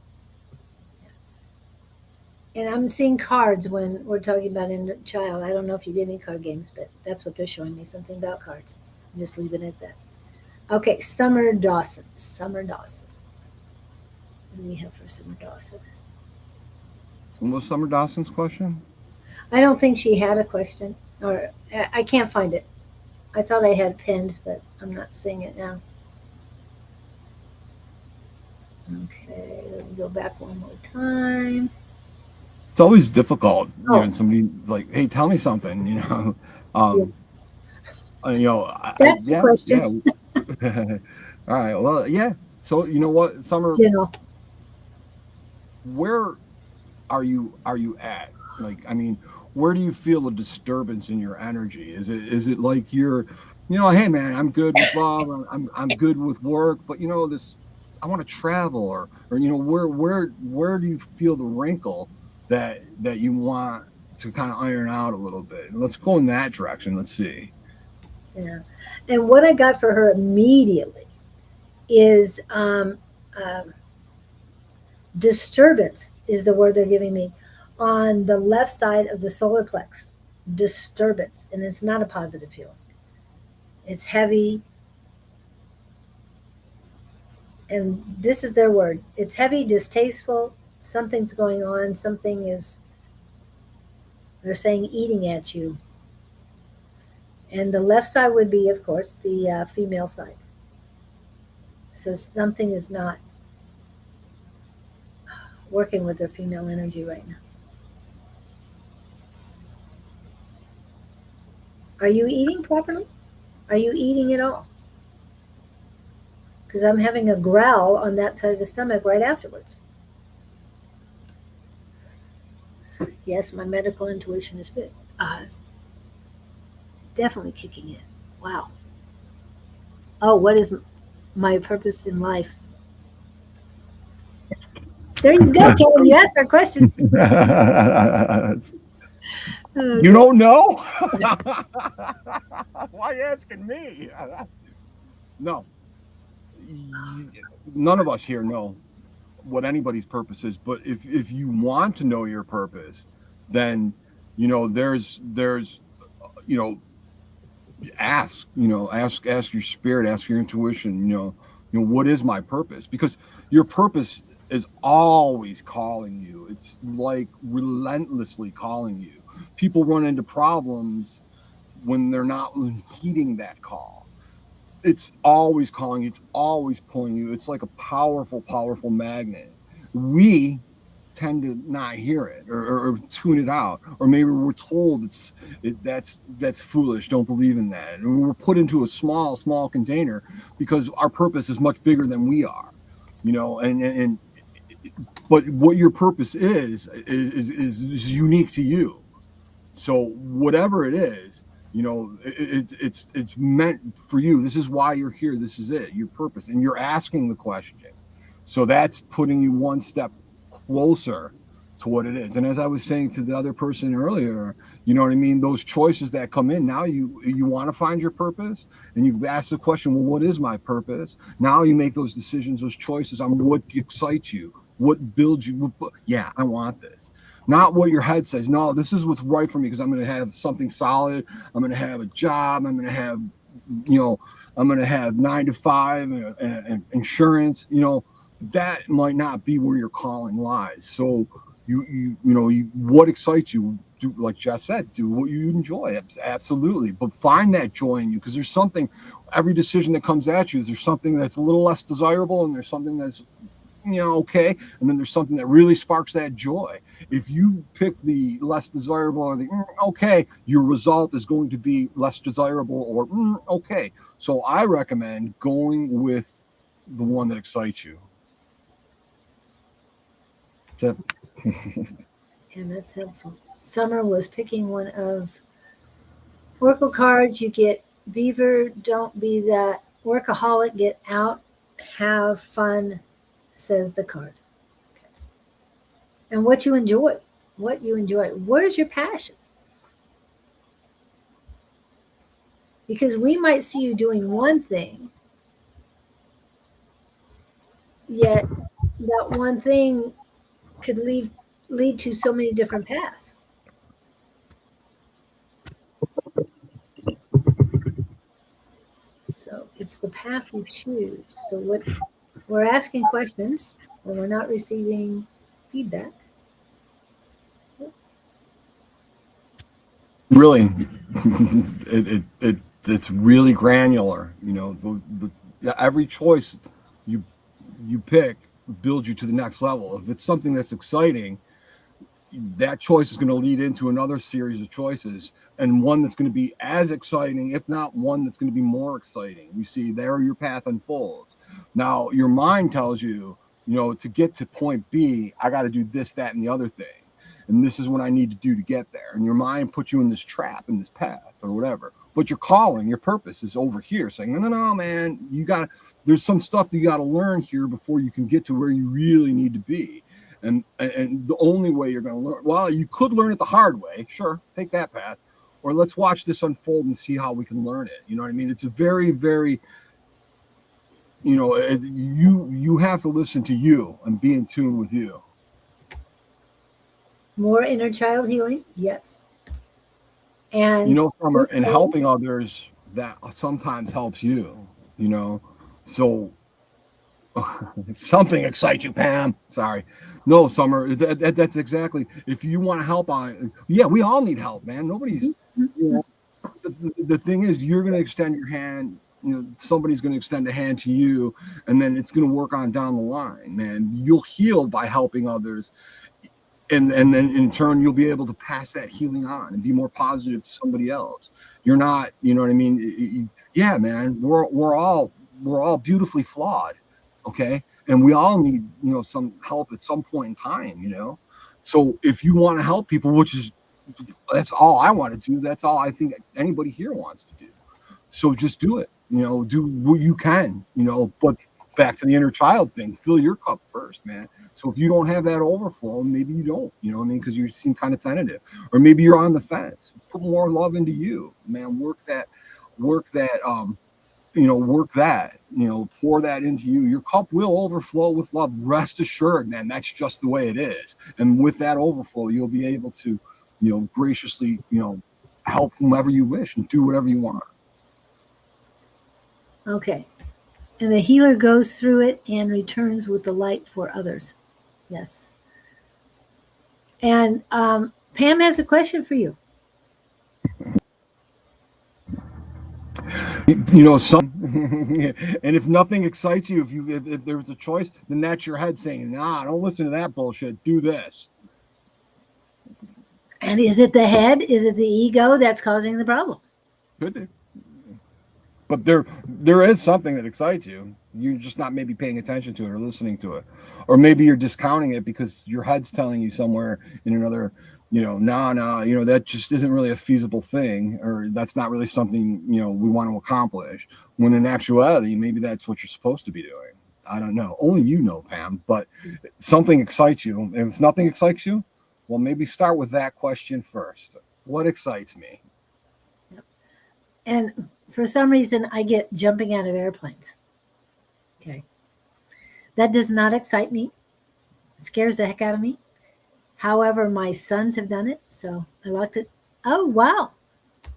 And I'm seeing cards when we're talking about inner child. I don't know if you did any card games, but that's what they're showing me, something about cards. I'm just leaving it at that. Okay, Summer Dawson. Summer Dawson. What do we have for Summer Dawson? What was Summer Dawson's question? I don't think she had a question, or I can't find it. I thought I had pinned, but I'm not seeing it now. Okay, let me go back one more time. It's always difficult, somebody like, hey, tell me something, Yeah. That's the yeah, question. yeah. All right, well, yeah. So you know what, Summer, General. where are you at? Like, I mean, where do you feel a disturbance in your energy? Is it like you're, hey man, I'm good with love, I'm good with work, but this, I want to travel, or where do you feel the wrinkle that you want to kind of iron out a little bit? Let's go in that direction. Let's see. Yeah. And what I got for her immediately is disturbance is the word they're giving me on the left side of the solar plex. Disturbance. And it's not a positive feeling. It's heavy. And this is their word. It's heavy, distasteful. Something's going on. Something is, they're saying, eating at you. And the left side would be, of course, the female side. So something is not working with their female energy right now. Are you eating properly? Are you eating at all? Because I'm having a growl on that side of the stomach right afterwards. Yes, my medical intuition is definitely kicking in. Wow. Oh, what is my purpose in life? There you go, Kelly. You asked our question. You don't know? Why are you asking me? No. None of us here know what anybody's purpose is. But if you want to know your purpose, then, there's, ask your spirit, ask your intuition, what is my purpose? Because your purpose is always calling you. It's like relentlessly calling you. People run into problems when they're not heeding that call. It's always calling you. It's always pulling you. It's like a powerful, powerful magnet. We tend to not hear it or tune it out, or maybe we're told that's foolish, don't believe in that, and we're put into a small container because our purpose is much bigger than we are, and but what your purpose is unique to you. So whatever it is, it's meant for you. This is why you're here. This is it, your purpose, and you're asking the question. So that's putting you one step closer to what it is. And as I was saying to the other person earlier, you know what I mean? Those choices that come in, now you want to find your purpose, and you've asked the question, well, what is my purpose? Now you make those decisions, those choices on what excites you, what builds you. Yeah, I want this. Not what your head says. No, this is what's right for me because I'm going to have something solid. I'm going to have a job. I'm going to have, I'm going to have 9 to 5 and insurance. That might not be where your calling lies. So what excites you? Do, like Jess said, do what you enjoy. Absolutely. But find that joy in you, because there's something, every decision that comes at you, there's something that's a little less desirable, and there's something that's okay, and then there's something that really sparks that joy. If you pick the less desirable or the okay, your result is going to be less desirable or okay. So I recommend going with the one that excites you. That's it. And that's helpful. Summer was picking one of Oracle cards. You get Beaver, don't be that workaholic, get out, have fun, says the card. Okay. And what you enjoy. Where's your passion? Because we might see you doing one thing, yet that one thing could lead to so many different paths. So it's the path you choose. So what we're asking questions when we're not receiving feedback. Really, it's really granular. Every choice you pick builds you to the next level. If it's something that's exciting, that choice is going to lead into another series of choices, and one that's going to be as exciting, if not one that's going to be more exciting. You see, there your path unfolds. Now, your mind tells you, to get to point B, I got to do this, that, and the other thing. And this is what I need to do to get there. And your mind puts you in this trap, in this path, or whatever. But your calling, your purpose is over here, saying, no, man, there's some stuff that you got to learn here before you can get to where you really need to be. And the only way you're going to learn, well, you could learn it the hard way. Sure, take that path. Or let's watch this unfold and see how we can learn it. You know what I mean? It's a very, very, you have to listen to you and be in tune with you. More inner child healing, yes. And Summer, and helping others, that sometimes helps you. So something excites you, Pam. Sorry. No, Summer, that's exactly. If you want to help we all need help, man. Nobody's. The thing is, you're going to extend your hand. Somebody's going to extend a hand to you, and then it's going to work on down the line, man. You'll heal by helping others. And then in turn, you'll be able to pass that healing on and be more positive to somebody else. You're not, you know what I mean? Yeah, man, we're all beautifully flawed. Okay. And we all need, some help at some point in time, So if you want to help people, that's all I want to do. That's all I think anybody here wants to do. So just do it, do what you can, but back to the inner child thing. Fill your cup first, man. So if you don't have that overflow, maybe you don't. You know what I mean? Because you seem kind of tentative, or maybe you're on the fence. Put more love into you, man. Work that. Work that. Work that. Pour that into you. Your cup will overflow with love. Rest assured, man. That's just the way it is. And with that overflow, you'll be able to, graciously, help whomever you wish and do whatever you want. Okay. And the healer goes through it and returns with the light for others. Yes. And Pam has a question for you. Some and if nothing excites you, if there's a choice, then that's your head saying, nah, don't listen to that bullshit, do this. And is it the head? Is it the ego that's causing the problem? Could be. But there is something that excites you. You're just not maybe paying attention to it or listening to it. Or maybe you're discounting it because your head's telling you somewhere in another, that just isn't really a feasible thing, or that's not really something, we want to accomplish. When in actuality, maybe that's what you're supposed to be doing. I don't know. Only you know, Pam, but something excites you. And if nothing excites you, well, maybe start with that question first. What excites me? Yep. And for some reason, I get jumping out of airplanes. Okay. That does not excite me. It scares the heck out of me. However, my sons have done it, so I like to. Oh, wow. I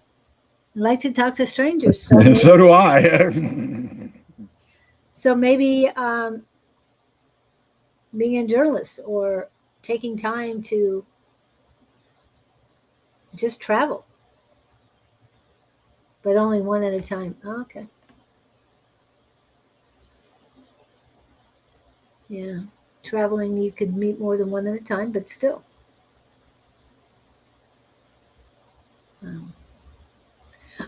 like to talk to strangers. So, so do I. So maybe being a journalist or taking time to just travel, but only one at a time. Oh, okay. Yeah. Traveling, you could meet more than one at a time, but still.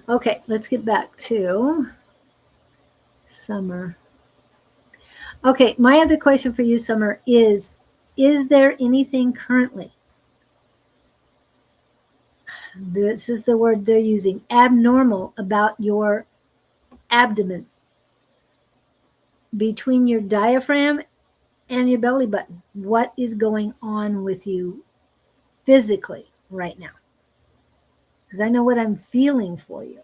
Okay, let's get back to Summer. Okay, my other question for you, Summer, is there anything currently, this is the word they're using, abnormal about your abdomen between your diaphragm and your belly button? What is going on with you physically right now? Because I know what I'm feeling for you.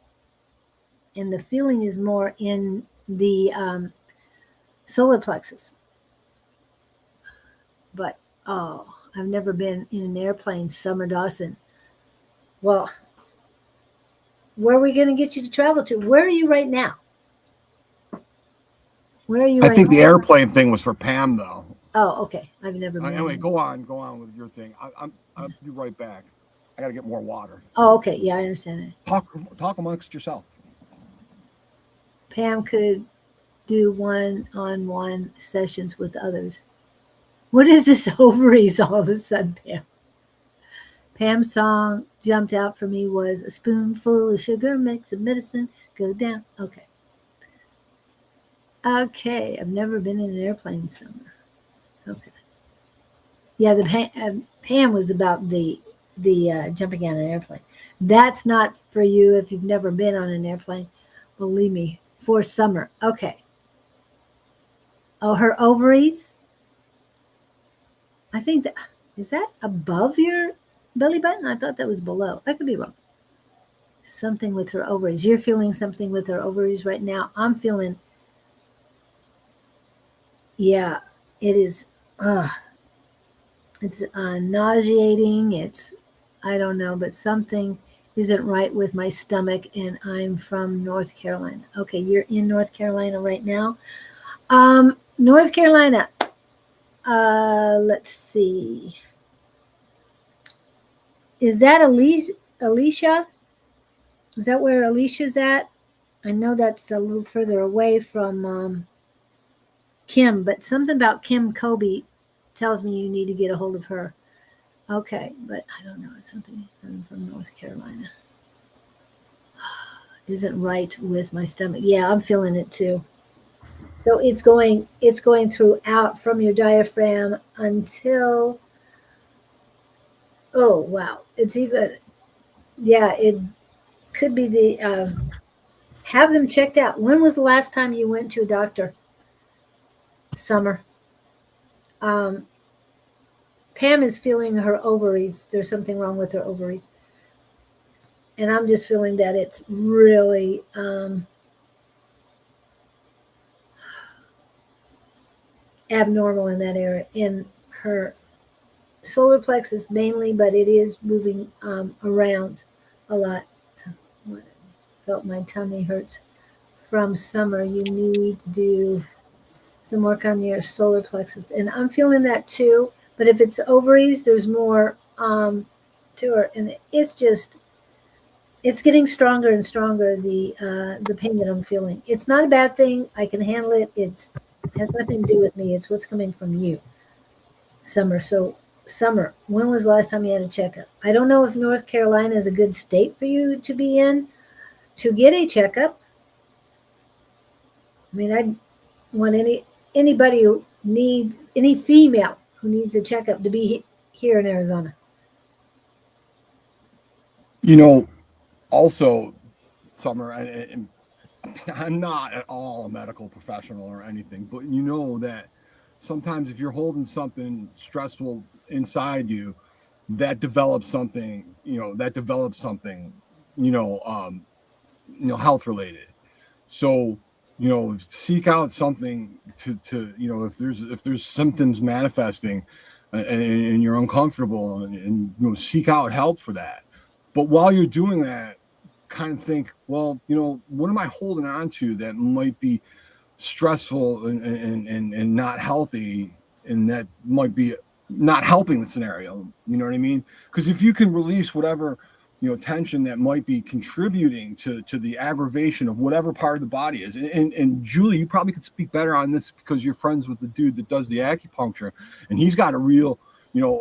And the feeling is more in the solar plexus. But, oh, I've never been in an airplane, Summer Dawson. Well, where are we going to get you to travel to? Where are you right now? Where are you I right think now? the airplane thing was for Pam, though. Oh, okay. I've never been. Anyway, go on with your thing. I'll be right back. I got to get more water. Oh, okay. Yeah, I understand it. Talk amongst yourself. Pam could do one-on-one sessions with others. What is this ovaries all of a sudden, Pam? Pam's song jumped out for me was a spoonful of sugar makes a medicine go down. Okay. Okay, I've never been in an airplane, Summer. Okay. Yeah, the Pam was about the jumping out of an airplane. That's not for you if you've never been on an airplane. Believe me, for Summer. Okay. Oh, her ovaries. I think that is that above your belly button. I thought that was below. I could be wrong. Something with her ovaries. You're feeling something with her ovaries right now. I'm feeling. Yeah, it is. It's nauseating. It's, I don't know, but something isn't right with my stomach, and I'm from North Carolina. Okay, you're in North Carolina right now. North Carolina. Let's see. Is that Alicia? Is that where Alicia's at? I know that's a little further away from Kim, but something about Kim Kobe tells me you need to get a hold of her. Okay, but I don't know. It's something from North Carolina. Isn't right with my stomach. Yeah, I'm feeling it too. So it's going throughout from your diaphragm until, oh wow. It's even, yeah, it could be the have them checked out. When was the last time you went to a doctor? Summer. Pam is feeling her ovaries. There's something wrong with her ovaries. And I'm just feeling that it's really abnormal in that area, in her solar plexus mainly, but it is moving around a lot. So, what, felt my tummy hurts from summer. You need to do some work on your solar plexus, and I'm feeling that too. But if it's ovaries, there's more to her, and it's getting stronger and stronger. The pain that I'm feeling. It's not a bad thing. I can handle it. It's has nothing to do with me. It's what's coming from you, Summer. So, Summer, when was the last time you had a checkup? I don't know if North Carolina is a good state for you to be in to get a checkup. I mean, I want anybody who needs any female who needs a checkup to be here in Arizona. You know, also, Summer, and I'm not at all a medical professional or anything, but you know that sometimes if you're holding something stressful inside you, that develops something, you know, health related. So, seek out something if there's symptoms manifesting, and you're uncomfortable, and seek out help for that. But while you're doing that, kind of think, well, what am I holding on to that might be stressful and not healthy, and that might be not helping the scenario. You know what I mean? Because if you can release whatever tension that might be contributing to the aggravation of whatever part of the body is, and Julie, you probably could speak better on this because you're friends with the dude that does the acupuncture, and he's got a real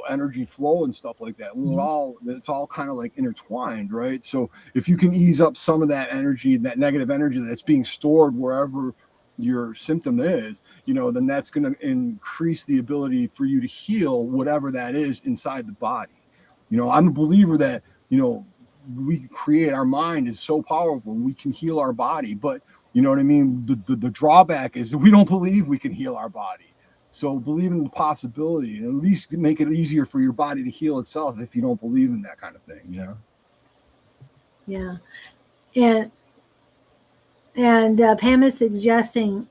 energy flow and stuff like that. Well, it's all kind of like intertwined, right? So if you can ease up some of that energy, that negative energy that's being stored wherever your symptom is, then that's going to increase the ability for you to heal whatever that is inside the body. I'm a believer that, we create, our mind is so powerful, we can heal our body, but you know what I mean? The drawback is that we don't believe we can heal our body. So believe in the possibility, and at least make it easier for your body to heal itself if you don't believe in that kind of thing. Yeah, and Pam is suggesting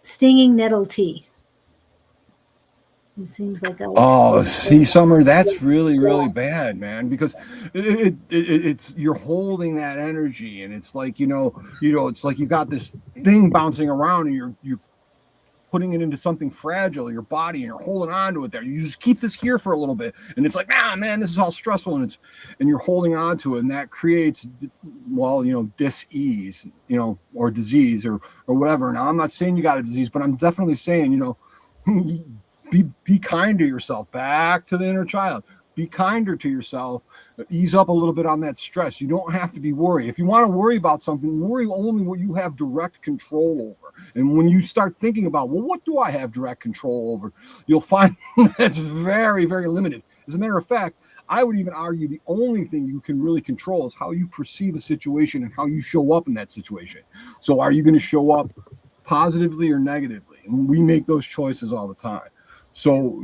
stinging nettle tea. It seems like I was. Oh, see, Summer, that's really, Yeah. really bad, man. Because it's you're holding that energy, and it's like it's like you got this thing bouncing around, and you're putting it into something fragile, your body, and you're holding on to it there. You just keep this here for a little bit, and it's like, man, this is all stressful, and you're holding on to it, and that creates, well, dis-ease, or disease, or whatever. Now, I'm not saying you got a disease, but I'm definitely saying, be kind to yourself. Back to the inner child. Be kinder to yourself. Ease up a little bit on that stress. You don't have to be worried. If you want to worry about something, worry only what you have direct control over. And when you start thinking about, well, what do I have direct control over? You'll find that's very, very limited. As a matter of fact, I would even argue the only thing you can really control is how you perceive a situation and how you show up in that situation. So are you going to show up positively or negatively? And we make those choices all the time. So,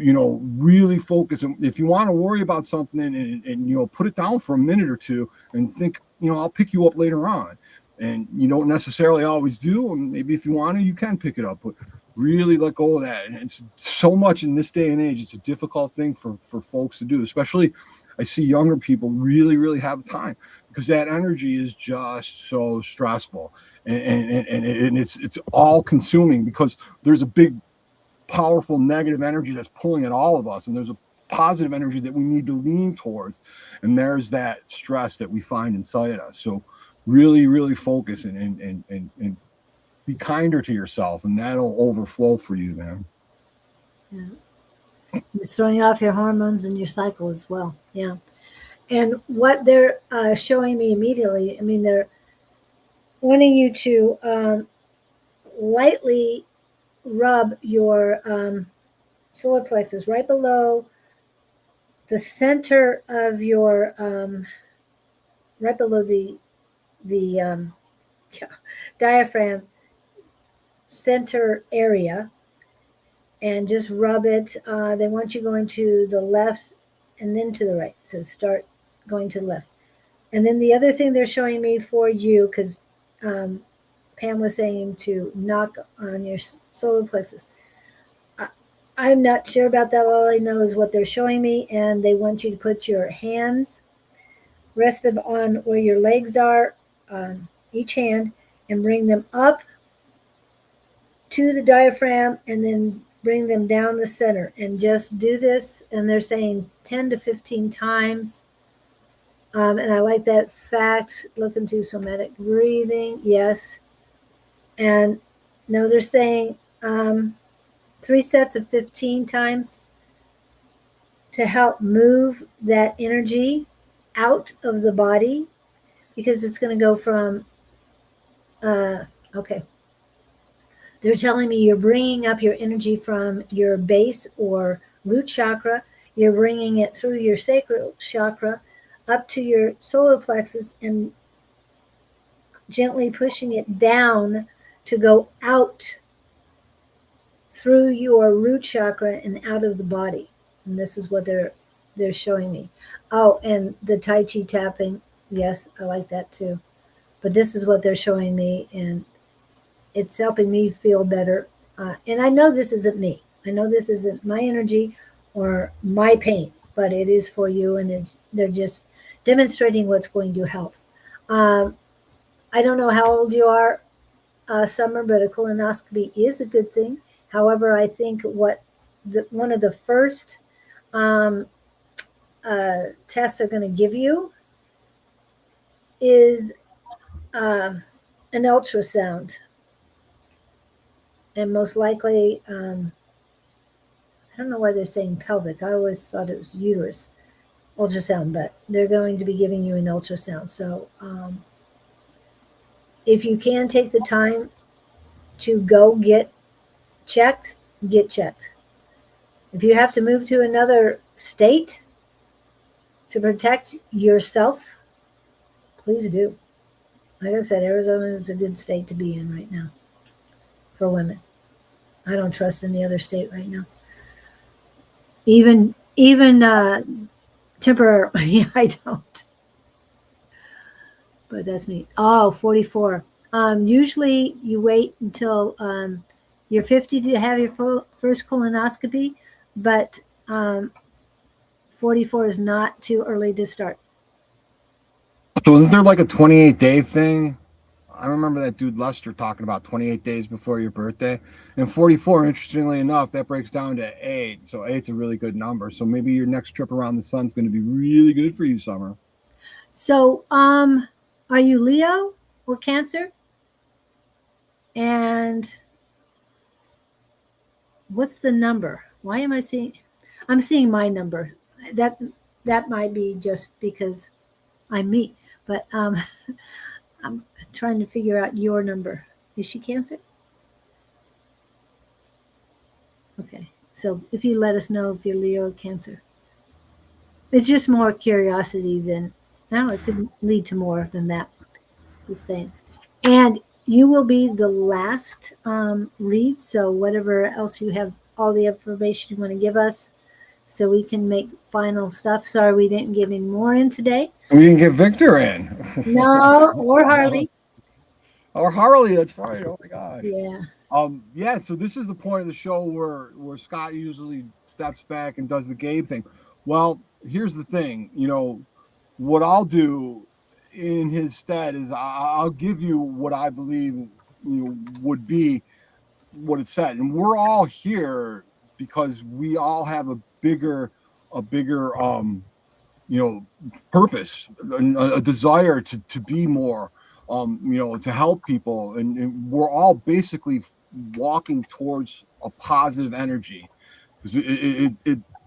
really focus. If you want to worry about something, and put it down for a minute or two and think, I'll pick you up later on. And you don't necessarily always do. And maybe if you want to, you can pick it up. But really let go of that. And it's so much in this day and age. It's a difficult thing for folks to do, especially I see younger people really, really have time because that energy is just so stressful. And it's all consuming because there's a big powerful negative energy that's pulling at all of us, and there's a positive energy that we need to lean towards, and there's that stress that we find inside us. So really, really focus and be kinder to yourself, and that'll overflow for you, man. Yeah. It's throwing off your hormones and your cycle as well. Yeah. And what they're showing me immediately, I mean, they're wanting you to lightly rub your solar plexus right below the center of your, right below the diaphragm, center area and just rub it. They want you going to the left and then to the right. So start going to the left. And then the other thing they're showing me for you, because Pam was saying to knock on your solar plexus. I'm not sure about that. All I know is what they're showing me, and they want you to put your hands, rest them on where your legs are, each hand, and bring them up to the diaphragm, and then bring them down the center, and just do this. And they're saying 10 to 15 times. And I like that fact. Look into somatic breathing. Yes. And no, they're saying 3 sets of 15 times to help move that energy out of the body, because it's going to go from, okay. They're telling me you're bringing up your energy from your base or root chakra. You're bringing it through your sacral chakra up to your solar plexus and gently pushing it down to go out through your root chakra and out of the body. And this is what they're showing me. Oh, and the Tai Chi tapping. Yes, I like that too. But this is what they're showing me, and it's helping me feel better. And I know this isn't me. I know this isn't my energy or my pain, but it is for you, and they're just demonstrating what's going to help. Um, I don't know how old you are, Summer, but a colonoscopy is a good thing. However, I think one of the first um, tests they're going to give you is an ultrasound, and most likely, I don't know why they're saying pelvic. I always thought it was uterus ultrasound, but they're going to be giving you an ultrasound. So if you can take the time to go checked, get checked. If you have to move to another state to protect yourself, please do. Like I said, Arizona is a good state to be in right now for women. I don't trust any other state right now. Even temporarily, I don't. But that's me. Oh, 44. Usually you wait until you're 50 to have your first colonoscopy, but 44 is not too early to start. So isn't there like a 28-day thing? I remember that dude Lester talking about 28 days before your birthday. And 44, interestingly enough, that breaks down to 8. So 8's a really good number. So maybe your next trip around the sun's going to be really good for you, Summer. So, are you Leo or Cancer? And what's the number? Why am I seeing? I'm seeing my number. That that might be just because I'm me, but I'm trying to figure out your number. Is she Cancer? Okay. So if you let us know if you're Leo or Cancer, it's just more curiosity than. No, it could lead to more than that. Just saying. And you will be the last read. So whatever else you have, all the information you want to give us, so we can make final stuff. Sorry we didn't get any more in today. We didn't get Victor in. No, or Harley. Or Harley, that's right. Oh my gosh. Yeah. Yeah, so this is the point of the show where Scott usually steps back and does the Gabe thing. Well, here's the thing, what I'll do in his stead is I'll give you what I believe would be what it said. And we're all here because we all have a bigger purpose, a desire to be more, to help people, and we're all basically walking towards a positive energy, because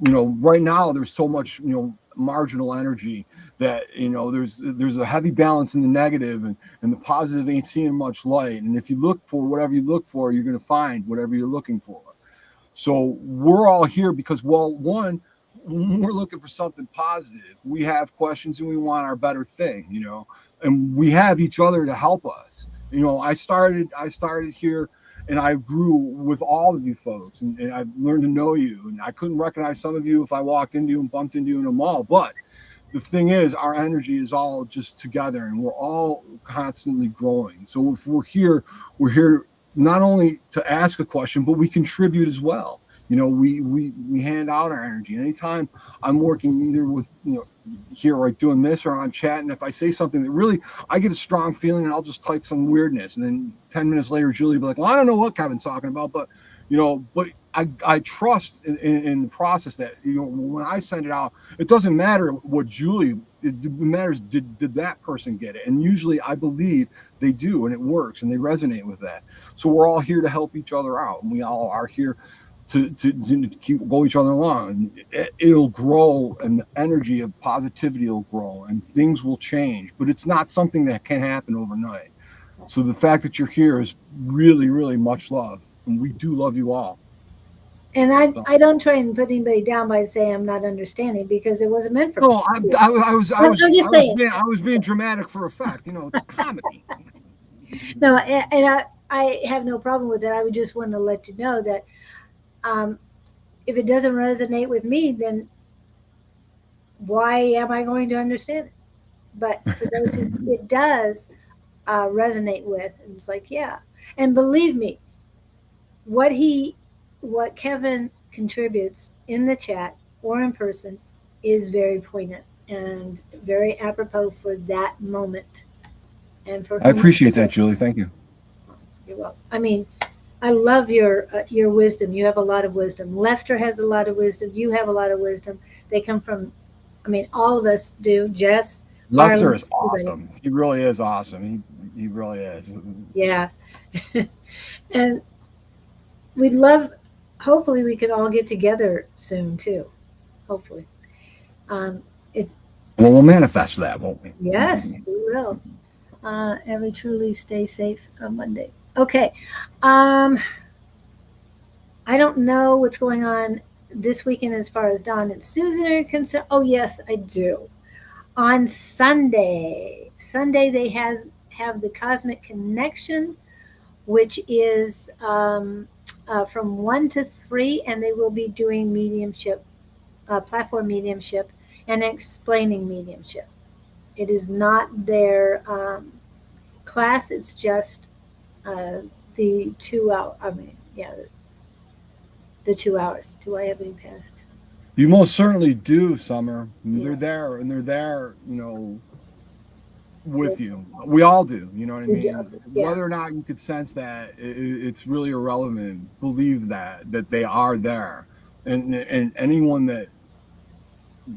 right now there's so much marginal energy that there's a heavy balance in the negative, and the positive ain't seeing much light. And if you look for whatever you look for, you're going to find whatever you're looking for. So we're all here because, well, one, we're looking for something positive. We have questions and we want our better thing, and we have each other to help us. I started here and I grew with all of you folks, and I've learned to know you. And I couldn't recognize some of you if I walked into you and bumped into you in a mall. But the thing is, our energy is all just together, and we're all constantly growing. So if we're here not only to ask a question, but we contribute as well. We hand out our energy. Anytime I'm working either with here like doing this or on chat, and if I say something that really I get a strong feeling, and I'll just type some weirdness, and then 10 minutes later Julie will be like, well, I don't know what Kevin's talking about, but I trust in the process that when I send it out, it doesn't matter what Julie, it matters did that person get it, and usually I believe they do, and it works, and they resonate with that. So we're all here to help each other out, and we all are here to keep go each other along. It'll grow, and the energy of positivity will grow, and things will change. But it's not something that can happen overnight. So the fact that you're here is really, really much love, and we do love you all. And I don't try and put anybody down by saying I'm not understanding, because it wasn't meant for. No, I was being dramatic for effect. It's comedy. No, and I have no problem with it. I would just want to let you know that if it doesn't resonate with me, then why am I going to understand it? But for those who it does resonate with, and it's like, yeah. And believe me, what Kevin contributes in the chat or in person is very poignant and very apropos for that moment. And for I appreciate that, Julie. Thank you. You're welcome. I mean, I love your wisdom. You have a lot of wisdom. Lester has a lot of wisdom. You have a lot of wisdom. They come from, all of us do. Jess, Lester Harlan, is awesome. He really is awesome. He really is. Yeah. And we'd love, hopefully we can all get together soon too. Hopefully. Well, we'll manifest that, won't we? Yes, we will. And we truly stay safe on Monday. Okay. I don't know what's going on this weekend as far as Don and Susan are concerned. Oh, yes, I do. On Sunday they have the Cosmic Connection, which is from 1 to 3, and they will be doing mediumship, platform mediumship, and explaining mediumship. It is not their class. It's just the 2 hour. The 2 hours. Do I have any past? You most certainly do, Summer. They're there, and they're there, with you. We all do. You know what I mean? Yeah. Whether or not you could sense that, it's really irrelevant. Believe that they are there, and anyone that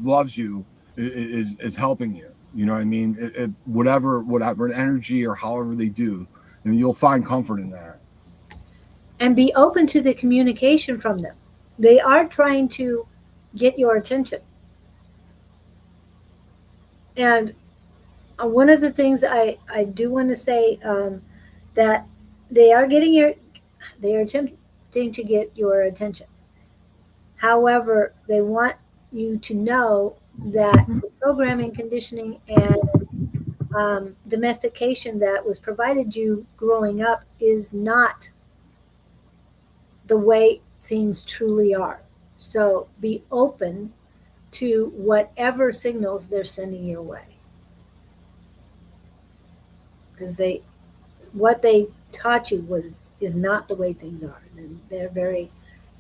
loves you is helping you. You know what I mean? Whatever energy or however they do, and you'll find comfort in that. And be open to the communication from them. They are trying to get your attention. And one of the things I do want to say, that they are attempting to get your attention. However, they want you to know that the programming, conditioning, and domestication that was provided you growing up is not the way things truly are. So be open to whatever signals they're sending your way. Because what they taught you is not the way things are. And they're very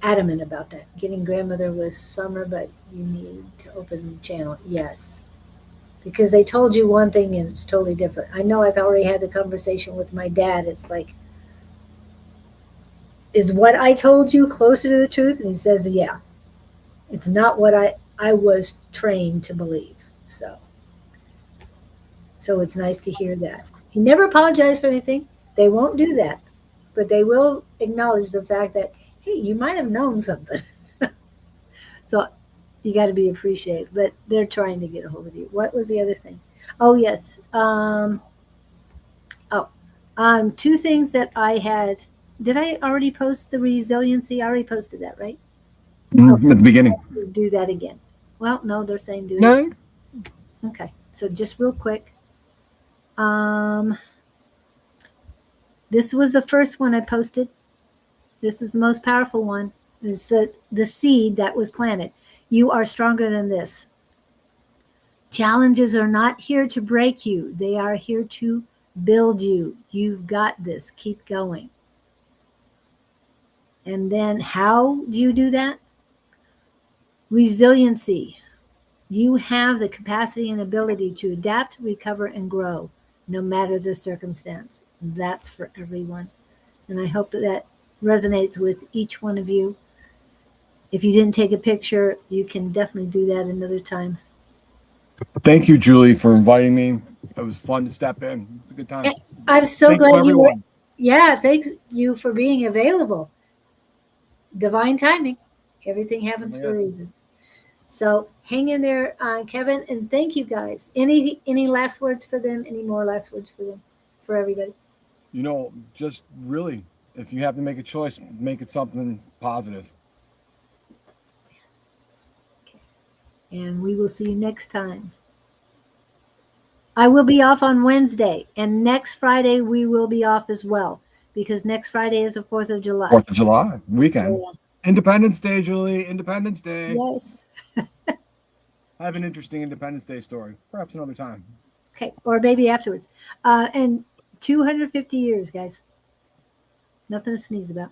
adamant about that. Getting grandmother was Summer, but you need to open the channel. Yes. Because they told you one thing and it's totally different. I know I've already had the conversation with my dad. It's like, is what I told you closer to the truth? And he says, yeah. It's not what I was trained to believe. So it's nice to hear that. He never apologized for anything. They won't do that. But they will acknowledge the fact that, hey, you might have known something. So you got to be appreciative. But they're trying to get a hold of you. What was the other thing? Oh, yes. Two things that I had. Did I already post the resiliency? I already posted that, right? At the beginning. Do that again. Well, no, they're saying do No. it. Okay. So just real quick. This was the first one I posted. This is the most powerful one. This is the seed that was planted. You are stronger than this. Challenges are not here to break you. They are here to build you. You've got this. Keep going. And then how do you do that? Resiliency. You have the capacity and ability to adapt, recover, and grow no matter the circumstance. That's for everyone. And I hope that resonates with each one of you. If you didn't take a picture, you can definitely do that another time. Thank you, Julie, for inviting me. It was fun to step in. It was a good time. I'm so Thank glad you were. everyone. Yeah, thanks you for being available. Divine timing. Everything happens for a reason. So hang in there, Kevin, and thank you guys. Any last words for them? Any more last words for them? For everybody? Just really, if you have to make a choice, make it something positive. And we will see you next time. I will be off on Wednesday, and next Friday we will be off as well, because next Friday is the 4th of July. 4th of July weekend. Yeah. Independence Day, Julie. Independence Day. Yes. I have an interesting Independence Day story. Perhaps another time. Okay, or maybe afterwards. And 250 years, guys. Nothing to sneeze about.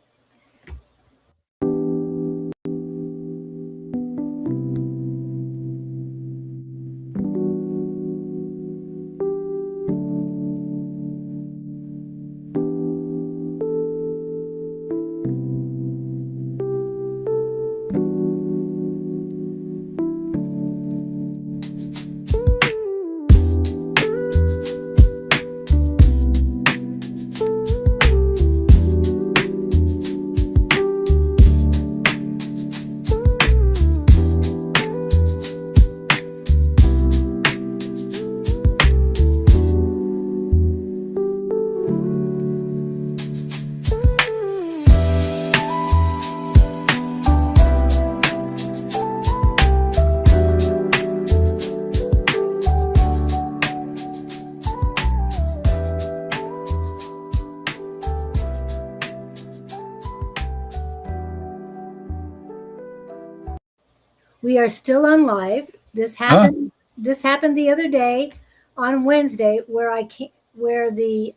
We are still on live. This happened. This happened the other day on Wednesday, where the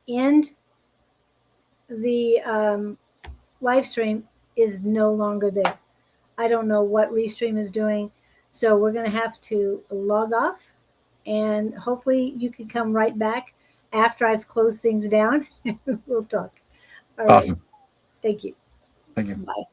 end the live stream is no longer there. I don't know what Restream is doing, so we're going to have to log off, and hopefully you can come right back after I've closed things down. We'll talk. All right. Awesome. Thank you. Thank you. Bye.